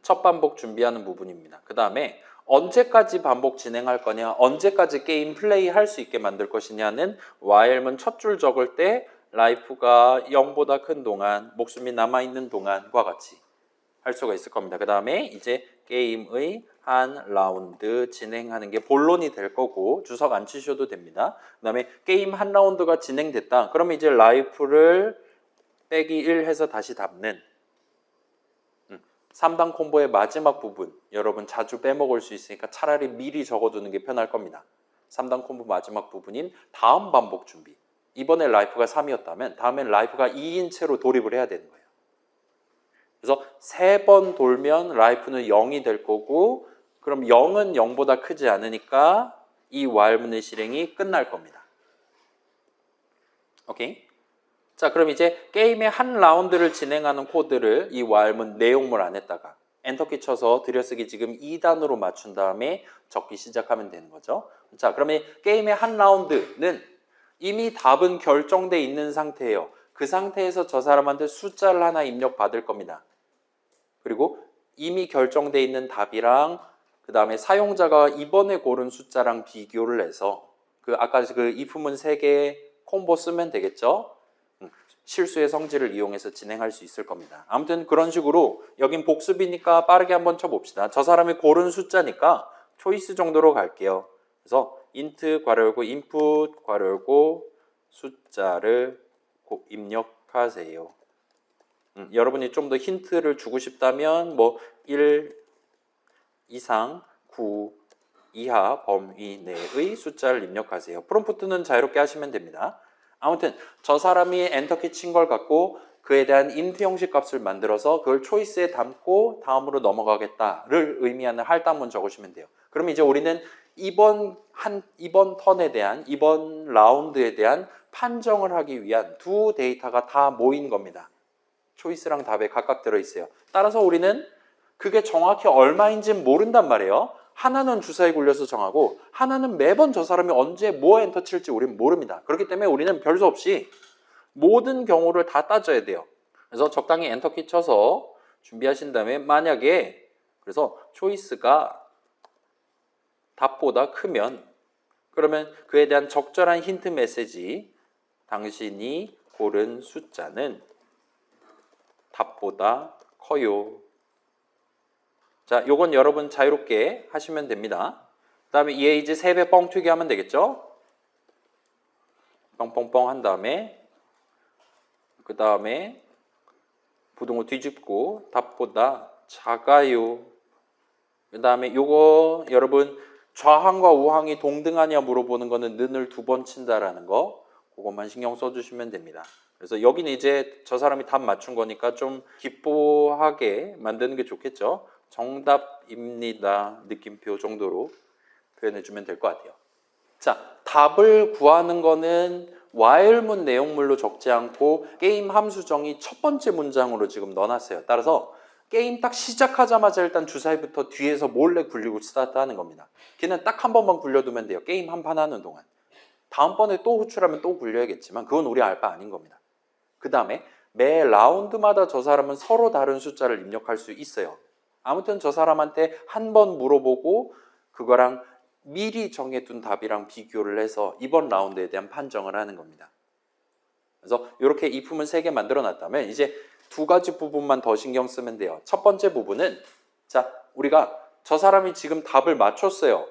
Speaker 1: 첫 반복 준비하는 부분입니다. 그 다음에 언제까지 반복 진행할 거냐, 언제까지 게임 플레이 할 수 있게 만들 것이냐는 while문 첫 줄 적을 때 life가 0보다 큰 동안, 목숨이 남아있는 동안과 같이 할 수가 있을 겁니다. 그 다음에 이제 게임의 한 라운드 진행하는 게 본론이 될 거고 주석 안 치셔도 됩니다. 그 다음에 게임 한 라운드가 진행됐다. 그러면 이제 라이프를 빼기 1 해서 다시 담는 3단 콤보의 마지막 부분, 여러분 자주 빼먹을 수 있으니까 차라리 미리 적어두는 게 편할 겁니다. 3단 콤보 마지막 부분인 다음 반복 준비. 이번에 라이프가 3이었다면 다음엔 라이프가 2인 채로 돌입을 해야 되는 거예요. 그래서 3번 돌면 라이프는 0이 될 거고, 그럼 0은 0보다 크지 않으니까 이 while문의 실행이 끝날 겁니다. 오케이? 자, 그럼 이제 게임의 한 라운드를 진행하는 코드를 이 while문 내용물 안에다가 엔터키 쳐서 들여쓰기 지금 2단으로 맞춘 다음에 적기 시작하면 되는 거죠. 자, 그러면 게임의 한 라운드는 이미 답은 결정돼 있는 상태예요. 그 상태에서 저 사람한테 숫자를 하나 입력받을 겁니다. 그리고 이미 결정돼 있는 답이랑 그 다음에 사용자가 이번에 고른 숫자랑 비교를 해서 아까 그 if문 3개 콤보 쓰면 되겠죠. 실수의 성질을 이용해서 진행할 수 있을 겁니다. 아무튼 그런 식으로 여긴 복습이니까 빠르게 한번 쳐봅시다. 저 사람이 고른 숫자니까 초이스 정도로 갈게요. 그래서 int 괄호 열고 input 괄호 열고 숫자를 입력하세요. 여러분이 좀 더 힌트를 주고 싶다면 뭐 1 이상 9 이하 범위 내의 숫자를 입력하세요. 프롬프트는 자유롭게 하시면 됩니다. 아무튼 저 사람이 엔터키 친 걸 갖고 그에 대한 int 형식 값을 만들어서 그걸 초이스에 담고 다음으로 넘어가겠다를 의미하는 할당문 적으시면 돼요. 그럼 이제 우리는 이번 턴에 대한, 이번 라운드에 대한 판정을 하기 위한 두 데이터가 다 모인 겁니다. 초이스랑 답에 각각 들어있어요. 따라서 우리는 그게 정확히 얼마인지는 모른단 말이에요. 하나는 주사에 굴려서 정하고 하나는 매번 저 사람이 언제 뭐 엔터 칠지 우리는 모릅니다. 그렇기 때문에 우리는 별수 없이 모든 경우를 다 따져야 돼요. 그래서 적당히 엔터키 쳐서 준비하신 다음에 만약에 그래서 초이스가 답보다 크면 그러면 그에 대한 적절한 힌트 메시지, 당신이 고른 숫자는 답보다 커요. 자, 요건 여러분 자유롭게 하시면 됩니다. 그 다음에 얘 이제 3배 뻥튀기 하면 되겠죠? 뻥뻥뻥 한 다음에 그 다음에 부등호 뒤집고 답보다 작아요. 그 다음에 요거 여러분 좌항과 우항이 동등하냐 물어보는 거는 는을 2번 친다라는 거, 그것만 신경 써주시면 됩니다. 그래서 여기는 이제 저 사람이 답 맞춘 거니까 좀 기뻐하게 만드는 게 좋겠죠. 정답입니다. 느낌표 정도로 표현해주면 될 것 같아요. 자, 답을 구하는 거는 while문 내용물로 적지 않고 게임 함수정의 첫 번째 문장으로 지금 넣어놨어요. 따라서 게임 딱 시작하자마자 일단 주사위부터 뒤에서 몰래 굴리고 스타트하는 겁니다. 걔는 딱 한 번만 굴려두면 돼요. 게임 한 판 하는 동안. 다음번에 또 호출하면 또 굴려야겠지만 그건 우리 알 바 아닌 겁니다. 그 다음에 매 라운드마다 저 사람은 서로 다른 숫자를 입력할 수 있어요. 아무튼 저 사람한테 한 번 물어보고 그거랑 미리 정해둔 답이랑 비교를 해서 이번 라운드에 대한 판정을 하는 겁니다. 그래서 이렇게 if문 3개 만들어 놨다면 이제 2가지 부분만 더 신경 쓰면 돼요. 첫 번째 부분은 자, 우리가 저 사람이 지금 답을 맞췄어요.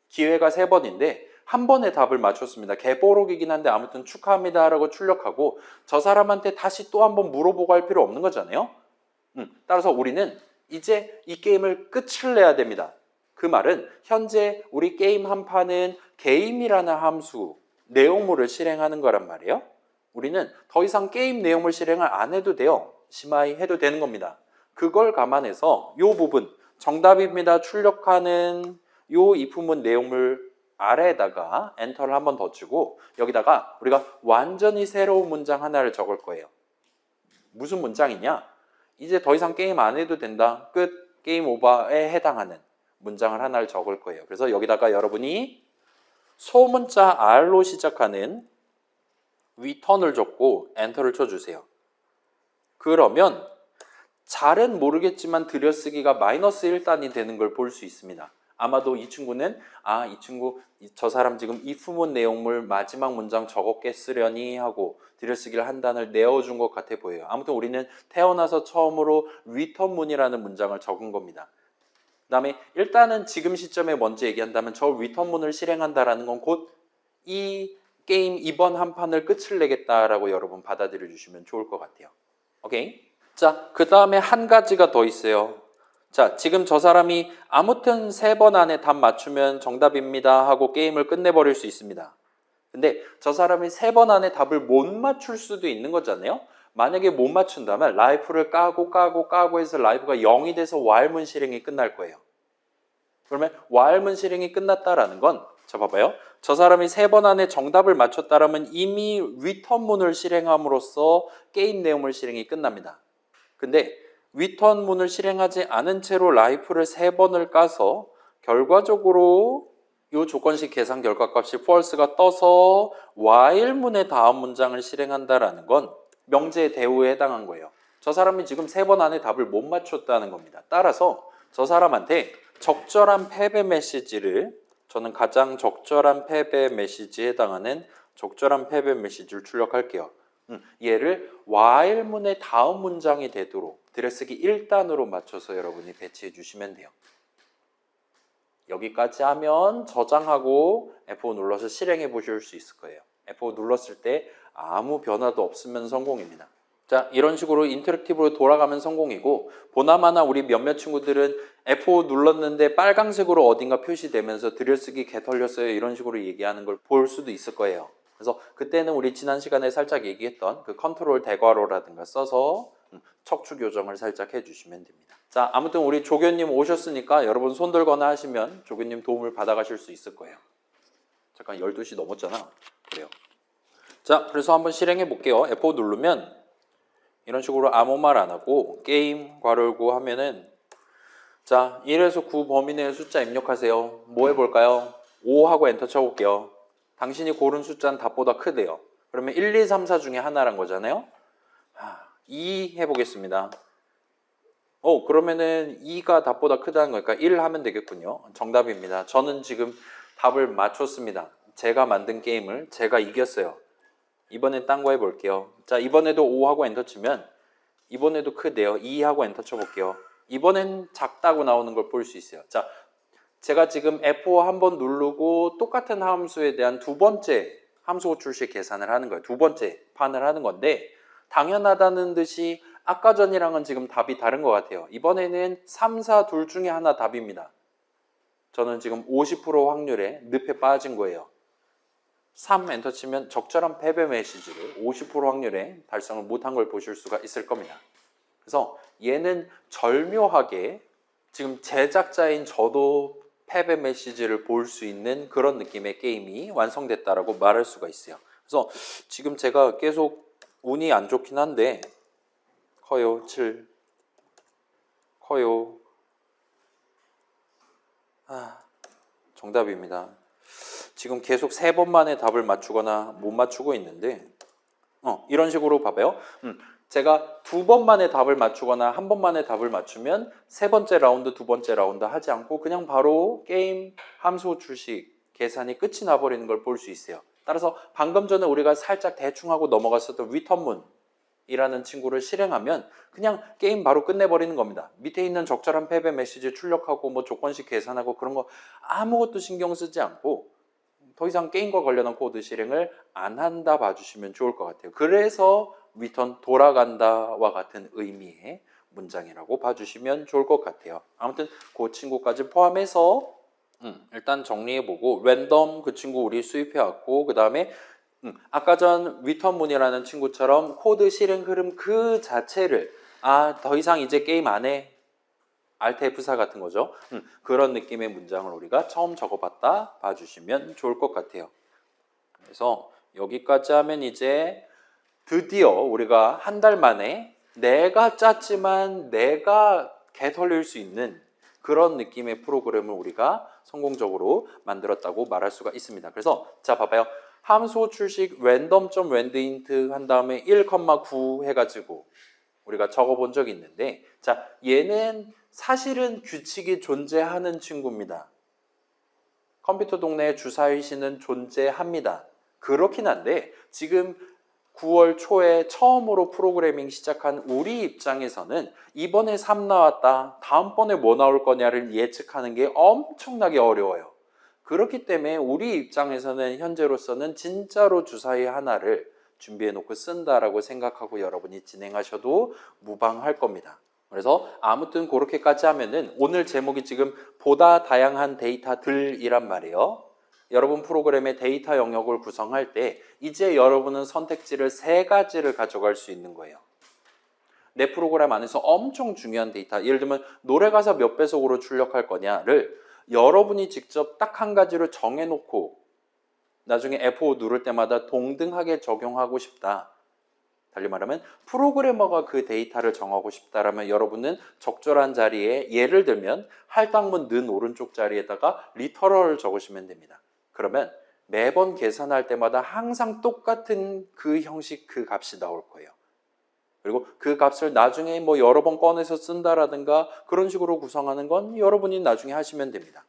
Speaker 1: 기회가 3번인데 한 번에 답을 맞췄습니다. 개보록이긴 한데 아무튼 축하합니다 라고 출력하고 저 사람한테 다시 또 한 번 물어보고 할 필요 없는 거잖아요. 따라서 우리는 이제 이 게임을 끝을 내야 됩니다. 그 말은 현재 우리 게임 한 판은 game이라는 함수 내용물을 실행하는 거란 말이에요. 우리는 더 이상 게임 내용물 실행을 안 해도 돼요. 심하이 해도 되는 겁니다. 그걸 감안해서 이 부분 정답입니다 출력하는 이 if문 내용물 아래에다가 엔터를 한 번 더 치고 여기다가 우리가 완전히 새로운 문장 하나를 적을 거예요. 무슨 문장이냐? 이제 더 이상 게임 안 해도 된다. 끝. 게임 오버에 해당하는 문장을 하나를 적을 거예요. 그래서 여기다가 여러분이 소문자 R로 시작하는 return을 적고 엔터를 쳐주세요. 그러면 잘은 모르겠지만 들여쓰기가 마이너스 1단이 되는 걸 볼 수 있습니다. 아마도 이 친구는 저 사람 지금 if문 내용물 마지막 문장 적었겠으려니 하고 들여쓰기를 한 단을 내어준 것 같아 보여요. 아무튼 우리는 태어나서 처음으로 return문이라는 문장을 적은 겁니다. 그 다음에 일단은 지금 시점에 먼저 얘기한다면 저 return문을 실행한다라는 건 곧 이 게임 이번 한 판을 끝을 내겠다라고 여러분 받아들여 주시면 좋을 것 같아요. 오케이? 자, 그 다음에 한 가지가 더 있어요. 자, 지금 저 사람이 아무튼 3번 안에 답 맞추면 정답입니다 하고 게임을 끝내버릴 수 있습니다. 근데 저 사람이 3번 안에 답을 못 맞출 수도 있는 거잖아요. 만약에 못 맞춘다면 라이프를 까고 해서 라이프가 0이 돼서 while문 실행이 끝날 거예요. 그러면 while문 실행이 끝났다라는 건 자 봐봐요. 저 사람이 3번 안에 정답을 맞췄다라면 이미 return문을 실행함으로써 게임 내용물 실행이 끝납니다. 근데 return문을 실행하지 않은 채로 라이프를 3번을 까서 결과적으로 이 조건식 계산 결과값이 false가 떠서 while문의 다음 문장을 실행한다라는 건 명제의 대우에 해당한 거예요. 저 사람이 지금 3번 안에 답을 못 맞췄다는 겁니다. 따라서 저 사람한테 적절한 패배 메시지를 저는 가장 적절한 패배 메시지에 해당하는 적절한 패배 메시지를 출력할게요. 얘를 while문의 다음 문장이 되도록 들여쓰기 1단으로 맞춰서 여러분이 배치해 주시면 돼요. 여기까지 하면 저장하고 F5 눌러서 실행해 보실 수 있을 거예요. F5 눌렀을 때 아무 변화도 없으면 성공입니다. 자, 이런 식으로 인터랙티브로 돌아가면 성공이고 보나마나 우리 몇몇 친구들은 F5 눌렀는데 빨강색으로 어딘가 표시되면서 들여쓰기 개 털렸어요 이런 식으로 얘기하는 걸 볼 수도 있을 거예요. 그래서 그때는 우리 지난 시간에 살짝 얘기했던 그 컨트롤 대괄호라든가 써서 척추 교정을 살짝 해주시면 됩니다. 자, 아무튼 우리 조교님 오셨으니까 여러분 손 들거나 하시면 조교님 도움을 받아가실 수 있을 거예요. 잠깐 12시 넘었잖아. 그래요. 자, 그래서 한번 실행해 볼게요. F5 누르면 이런 식으로 아무 말 안 하고 게임 괄호 열고 하면은 자, 1에서 9 범위 내의 숫자 입력하세요. 뭐 해볼까요? 5 하고 엔터 쳐볼게요. 당신이 고른 숫자는 답보다 크대요. 그러면 1, 2, 3, 4 중에 하나란 거잖아요. 2 해보겠습니다. 그러면은 2가 답보다 크다는 거니까 1 하면 되겠군요. 정답입니다. 저는 지금 답을 맞췄습니다. 제가 만든 게임을 제가 이겼어요. 이번엔 딴 거 해볼게요. 자, 이번에도 5 하고 엔터 치면 이번에도 크대요. 2 하고 엔터 쳐볼게요. 이번엔 작다고 나오는 걸 볼 수 있어요. 자, 제가 지금 F5 한번 누르고 똑같은 함수에 대한 두 번째 함수 호출식 계산을 하는 거예요. 두 번째 판을 하는 건데 당연하다는 듯이 아까 전이랑은 지금 답이 다른 것 같아요. 이번에는 3, 4 둘 중에 하나 답입니다. 저는 지금 50% 확률에 늪에 빠진 거예요. 3 엔터 치면 적절한 패배 메시지를 50% 확률에 달성을 못한 걸 보실 수가 있을 겁니다. 그래서 얘는 절묘하게 지금 제작자인 저도 패배 메시지를 볼 수 있는 그런 느낌의 게임이 완성됐다라고 말할 수가 있어요. 그래서 지금 제가 계속 운이 안 좋긴 한데 커요. 7 커요. 정답입니다. 지금 계속 3번 만에 답을 맞추거나 못 맞추고 있는데 이런 식으로 봐봐요. 제가 2번 만에 답을 맞추거나 1번 만에 답을 맞추면 세 번째 라운드, 두 번째 라운드 하지 않고 그냥 바로 게임 함수 호출식 계산이 끝이 나버리는 걸 볼 수 있어요. 따라서 방금 전에 우리가 살짝 대충 하고 넘어갔었던 return문이라는 친구를 실행하면 그냥 게임 바로 끝내버리는 겁니다. 밑에 있는 적절한 패배 메시지 출력하고 뭐 조건식 계산하고 그런 거 아무것도 신경 쓰지 않고 더 이상 게임과 관련한 코드 실행을 안 한다 봐주시면 좋을 것 같아요. 그래서 return 돌아간다와 같은 의미의 문장이라고 봐주시면 좋을 것 같아요. 아무튼 그 친구까지 포함해서 일단 정리해보고 랜덤 그 친구 우리 수입해왔고 그 다음에 아까 전 return문이라는 친구처럼 코드 실행 흐름 그 자체를 더 이상 이제 게임 안 해. Alt F4 같은 거죠. 그런 느낌의 문장을 우리가 처음 적어봤다 봐주시면 좋을 것 같아요. 그래서 여기까지 하면 이제 드디어 우리가 한 달 만에 내가 짰지만 내가 개털릴 수 있는 그런 느낌의 프로그램을 우리가 성공적으로 만들었다고 말할 수가 있습니다. 그래서 자 봐봐요. 함수 출식 random.randint 한 다음에 1,9 해가지고 우리가 적어본 적이 있는데 자 얘는 사실은 규칙이 존재하는 친구입니다. 컴퓨터 동네에 주사위 씨는 존재합니다. 그렇긴 한데 지금 9월 초에 처음으로 프로그래밍 시작한 우리 입장에서는 이번에 3 나왔다, 다음번에 뭐 나올 거냐를 예측하는 게 엄청나게 어려워요. 그렇기 때문에 우리 입장에서는 현재로서는 진짜로 주사위 하나를 준비해 놓고 쓴다라고 생각하고 여러분이 진행하셔도 무방할 겁니다. 그래서 아무튼 그렇게까지 하면은 오늘 제목이 지금 보다 다양한 데이터들이란 말이에요. 여러분 프로그램의 데이터 영역을 구성할 때 이제 여러분은 선택지를 3가지를 가져갈 수 있는 거예요. 내 프로그램 안에서 엄청 중요한 데이터, 예를 들면 노래 가사 몇 배속으로 출력할 거냐를 여러분이 직접 딱 한 가지로 정해놓고 나중에 F5 누를 때마다 동등하게 적용하고 싶다. 달리 말하면 프로그래머가 그 데이터를 정하고 싶다라면 여러분은 적절한 자리에 예를 들면 할당문 는 오른쪽 자리에다가 리터럴을 적으시면 됩니다. 그러면 매번 계산할 때마다 항상 똑같은 그 형식 그 값이 나올 거예요. 그리고 그 값을 나중에 뭐 여러 번 꺼내서 쓴다라든가 그런 식으로 구성하는 건 여러분이 나중에 하시면 됩니다.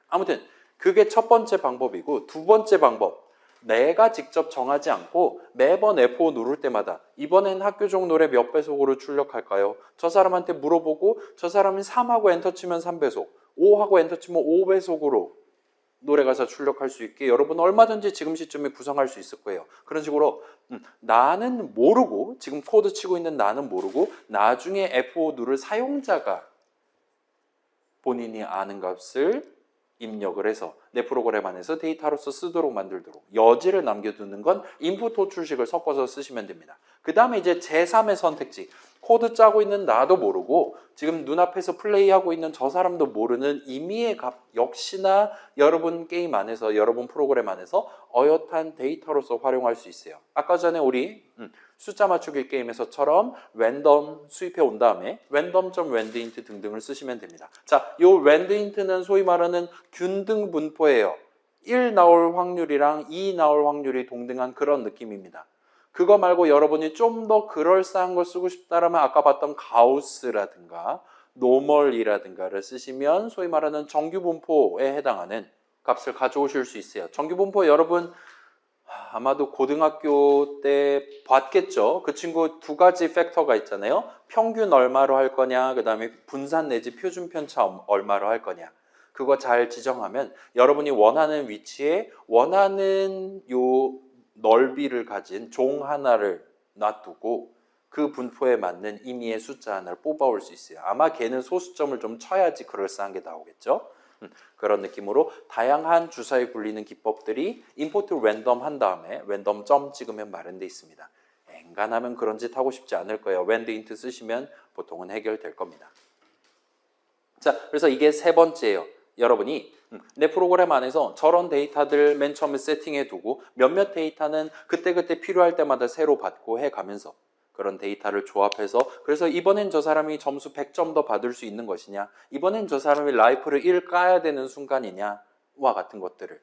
Speaker 1: 아무튼 그게 첫 번째 방법이고 두 번째 방법 내가 직접 정하지 않고 매번 F5 누를 때마다 이번엔 학교종 노래 몇 배속으로 출력할까요? 저 사람한테 물어보고 저 사람이 3하고 엔터 치면 3배속 5하고 엔터 치면 5배속으로 노래 가사 출력할 수 있게 여러분 얼마든지 지금 시점에 구성할 수 있을 거예요. 그런 식으로 나는 모르고 지금 코드 치고 있는 나는 모르고 나중에 F5 누를 사용자가 본인이 아는 값을 입력을 해서 내 프로그램 안에서 데이터로서 쓰도록 만들도록 여지를 남겨두는 건 인풋 호출식을 섞어서 쓰시면 됩니다. 그 다음에 이제 제3의 선택지 코드 짜고 있는 나도 모르고 지금 눈앞에서 플레이하고 있는 저 사람도 모르는 임의의 값 역시나 여러분 게임 안에서 여러분 프로그램 안에서 어엿한 데이터로서 활용할 수 있어요. 아까 전에 우리 숫자 맞추기 게임에서처럼 랜덤 수입해 온 다음에 random.randint 등등을 쓰시면 됩니다. 자, 요 randint는 소위 말하는 균등 분포예요. 1 나올 확률이랑 2 나올 확률이 동등한 그런 느낌입니다. 그거 말고 여러분이 좀 더 그럴싸한 걸 쓰고 싶다라면 아까 봤던 가우스라든가 노멀이라든가를 쓰시면 소위 말하는 정규 분포에 해당하는 값을 가져오실 수 있어요. 정규 분포 여러분 아마도 고등학교 때 봤겠죠. 그 친구 2가지 팩터가 있잖아요. 평균 얼마로 할 거냐, 그 다음에 분산 내지 표준 편차 얼마로 할 거냐. 그거 잘 지정하면 여러분이 원하는 위치에 원하는 요 넓이를 가진 종 하나를 놔두고 그 분포에 맞는 임의의 숫자 하나를 뽑아올 수 있어요. 아마 걔는 소수점을 좀 쳐야지 그럴싸한 게 나오겠죠. 그런 느낌으로 다양한 주사위 굴리는 기법들이 임포트 랜덤 한 다음에 랜덤 점 찍으면 마련되어 있습니다. 엔간하면 그런 짓 하고 싶지 않을 거예요. randint 쓰시면 보통은 해결될 겁니다. 자, 그래서 이게 세 번째예요. 여러분이 내 프로그램 안에서 저런 데이터들 맨 처음에 세팅해 두고 몇몇 데이터는 그때그때 필요할 때마다 새로 받고 해가면서 그런 데이터를 조합해서 그래서 이번엔 저 사람이 점수 100점 더 받을 수 있는 것이냐 이번엔 저 사람이 라이프를 1 까야 되는 순간이냐와 같은 것들을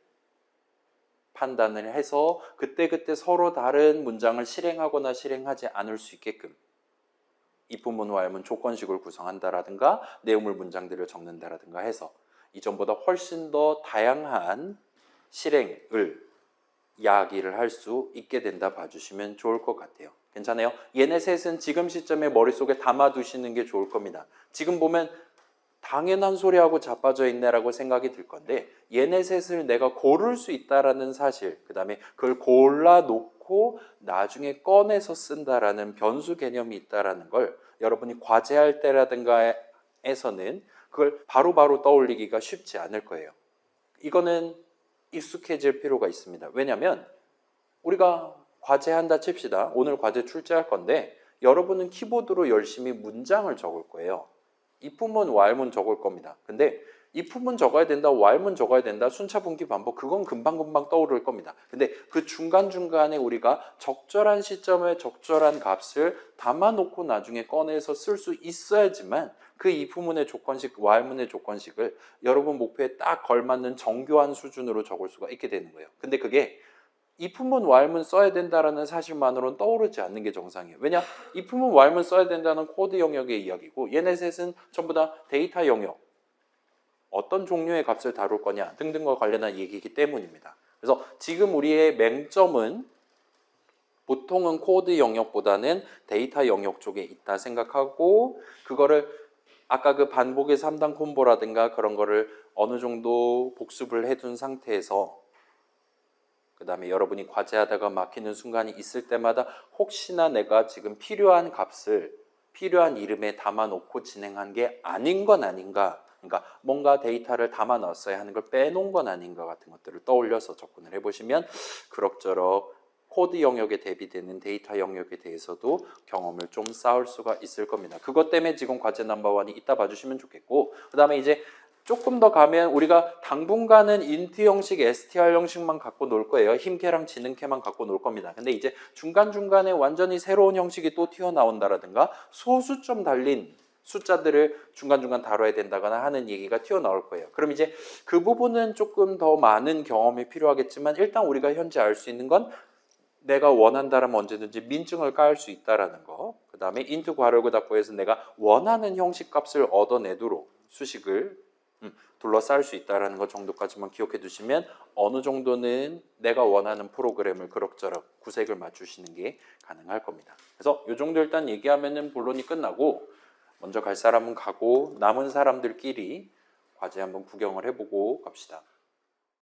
Speaker 1: 판단을 해서 그때그때 서로 다른 문장을 실행하거나 실행하지 않을 수 있게끔 if문 while문 조건식을 구성한다라든가 내용물 문장들을 적는다라든가 해서 이전보다 훨씬 더 다양한 실행을 이야기를 할 수 있게 된다 봐주시면 좋을 것 같아요. 괜찮아요? 얘네 셋은 지금 시점에 머릿속에 담아두시는 게 좋을 겁니다. 지금 보면 당연한 소리하고 자빠져 있네라고 생각이 들 건데 얘네 셋을 내가 고를 수 있다라는 사실 그 다음에 그걸 골라놓고 나중에 꺼내서 쓴다라는 변수 개념이 있다라는 걸 여러분이 과제할 때라든가 에서는 그걸 바로바로 떠올리기가 쉽지 않을 거예요. 이거는 익숙해질 필요가 있습니다. 왜냐하면 우리가 과제한다 칩시다. 오늘 과제 출제할 건데 여러분은 키보드로 열심히 문장을 적을 거예요. if문 while문 적을 겁니다. 근데 if문 적어야 된다, while문 적어야 된다, 순차 분기 반복 그건 금방금방 떠오를 겁니다. 근데 그 중간중간에 우리가 적절한 시점에 적절한 값을 담아놓고 나중에 꺼내서 쓸 수 있어야지만 그 if문의 조건식, while문의 조건식을 여러분 목표에 딱 걸맞는 정교한 수준으로 적을 수가 있게 되는 거예요. 근데 그게 if문, while문 써야 된다라는 사실만으로는 떠오르지 않는 게 정상이에요. 왜냐? if문, while문 써야 된다는 코드 영역의 이야기고 얘네 셋은 전부 다 데이터 영역, 어떤 종류의 값을 다룰 거냐 등등과 관련한 얘기이기 때문입니다. 그래서 지금 우리의 맹점은 보통은 코드 영역보다는 데이터 영역 쪽에 있다 생각하고 그거를 아까 그 반복의 3단 콤보라든가 그런 거를 어느 정도 복습을 해둔 상태에서 그 다음에 여러분이 과제하다가 막히는 순간이 있을 때마다 혹시나 내가 지금 필요한 값을 필요한 이름에 담아놓고 진행한 게 아닌 건 아닌가, 그러니까 뭔가 데이터를 담아 놨어야 하는 걸 빼놓은 건 아닌가 같은 것들을 떠올려서 접근을 해보시면 그럭저럭 코드 영역에 대비되는 데이터 영역에 대해서도 경험을 좀 쌓을 수가 있을 겁니다. 그것 때문에 지금 과제 넘버원이 이따 봐주시면 좋겠고, 그 다음에 이제 조금 더 가면 우리가 당분간은 인트 형식, str 형식만 갖고 놀 거예요. 힘캐랑 지능캐만 갖고 놀 겁니다. 근데 이제 중간중간에 완전히 새로운 형식이 또 튀어나온다라든가 소수점 달린 숫자들을 중간중간 다뤄야 된다거나 하는 얘기가 튀어나올 거예요. 그럼 이제 그 부분은 조금 더 많은 경험이 필요하겠지만 일단 우리가 현재 알 수 있는 건 내가 원한다라면 언제든지 민증을 깔 수 있다라는 거. 그 다음에 인트 괄호그답부에서 내가 원하는 형식 값을 얻어내도록 수식을 둘러싸일 수 있다는 것 정도까지만 기억해 두시면 어느 정도는 내가 원하는 프로그램을 그럭저럭 구색을 맞추시는 게 가능할 겁니다. 그래서 이 정도 일단 얘기하면은 본론이 끝나고 먼저 갈 사람은 가고 남은 사람들끼리 과제 한번 구경을 해보고 갑시다.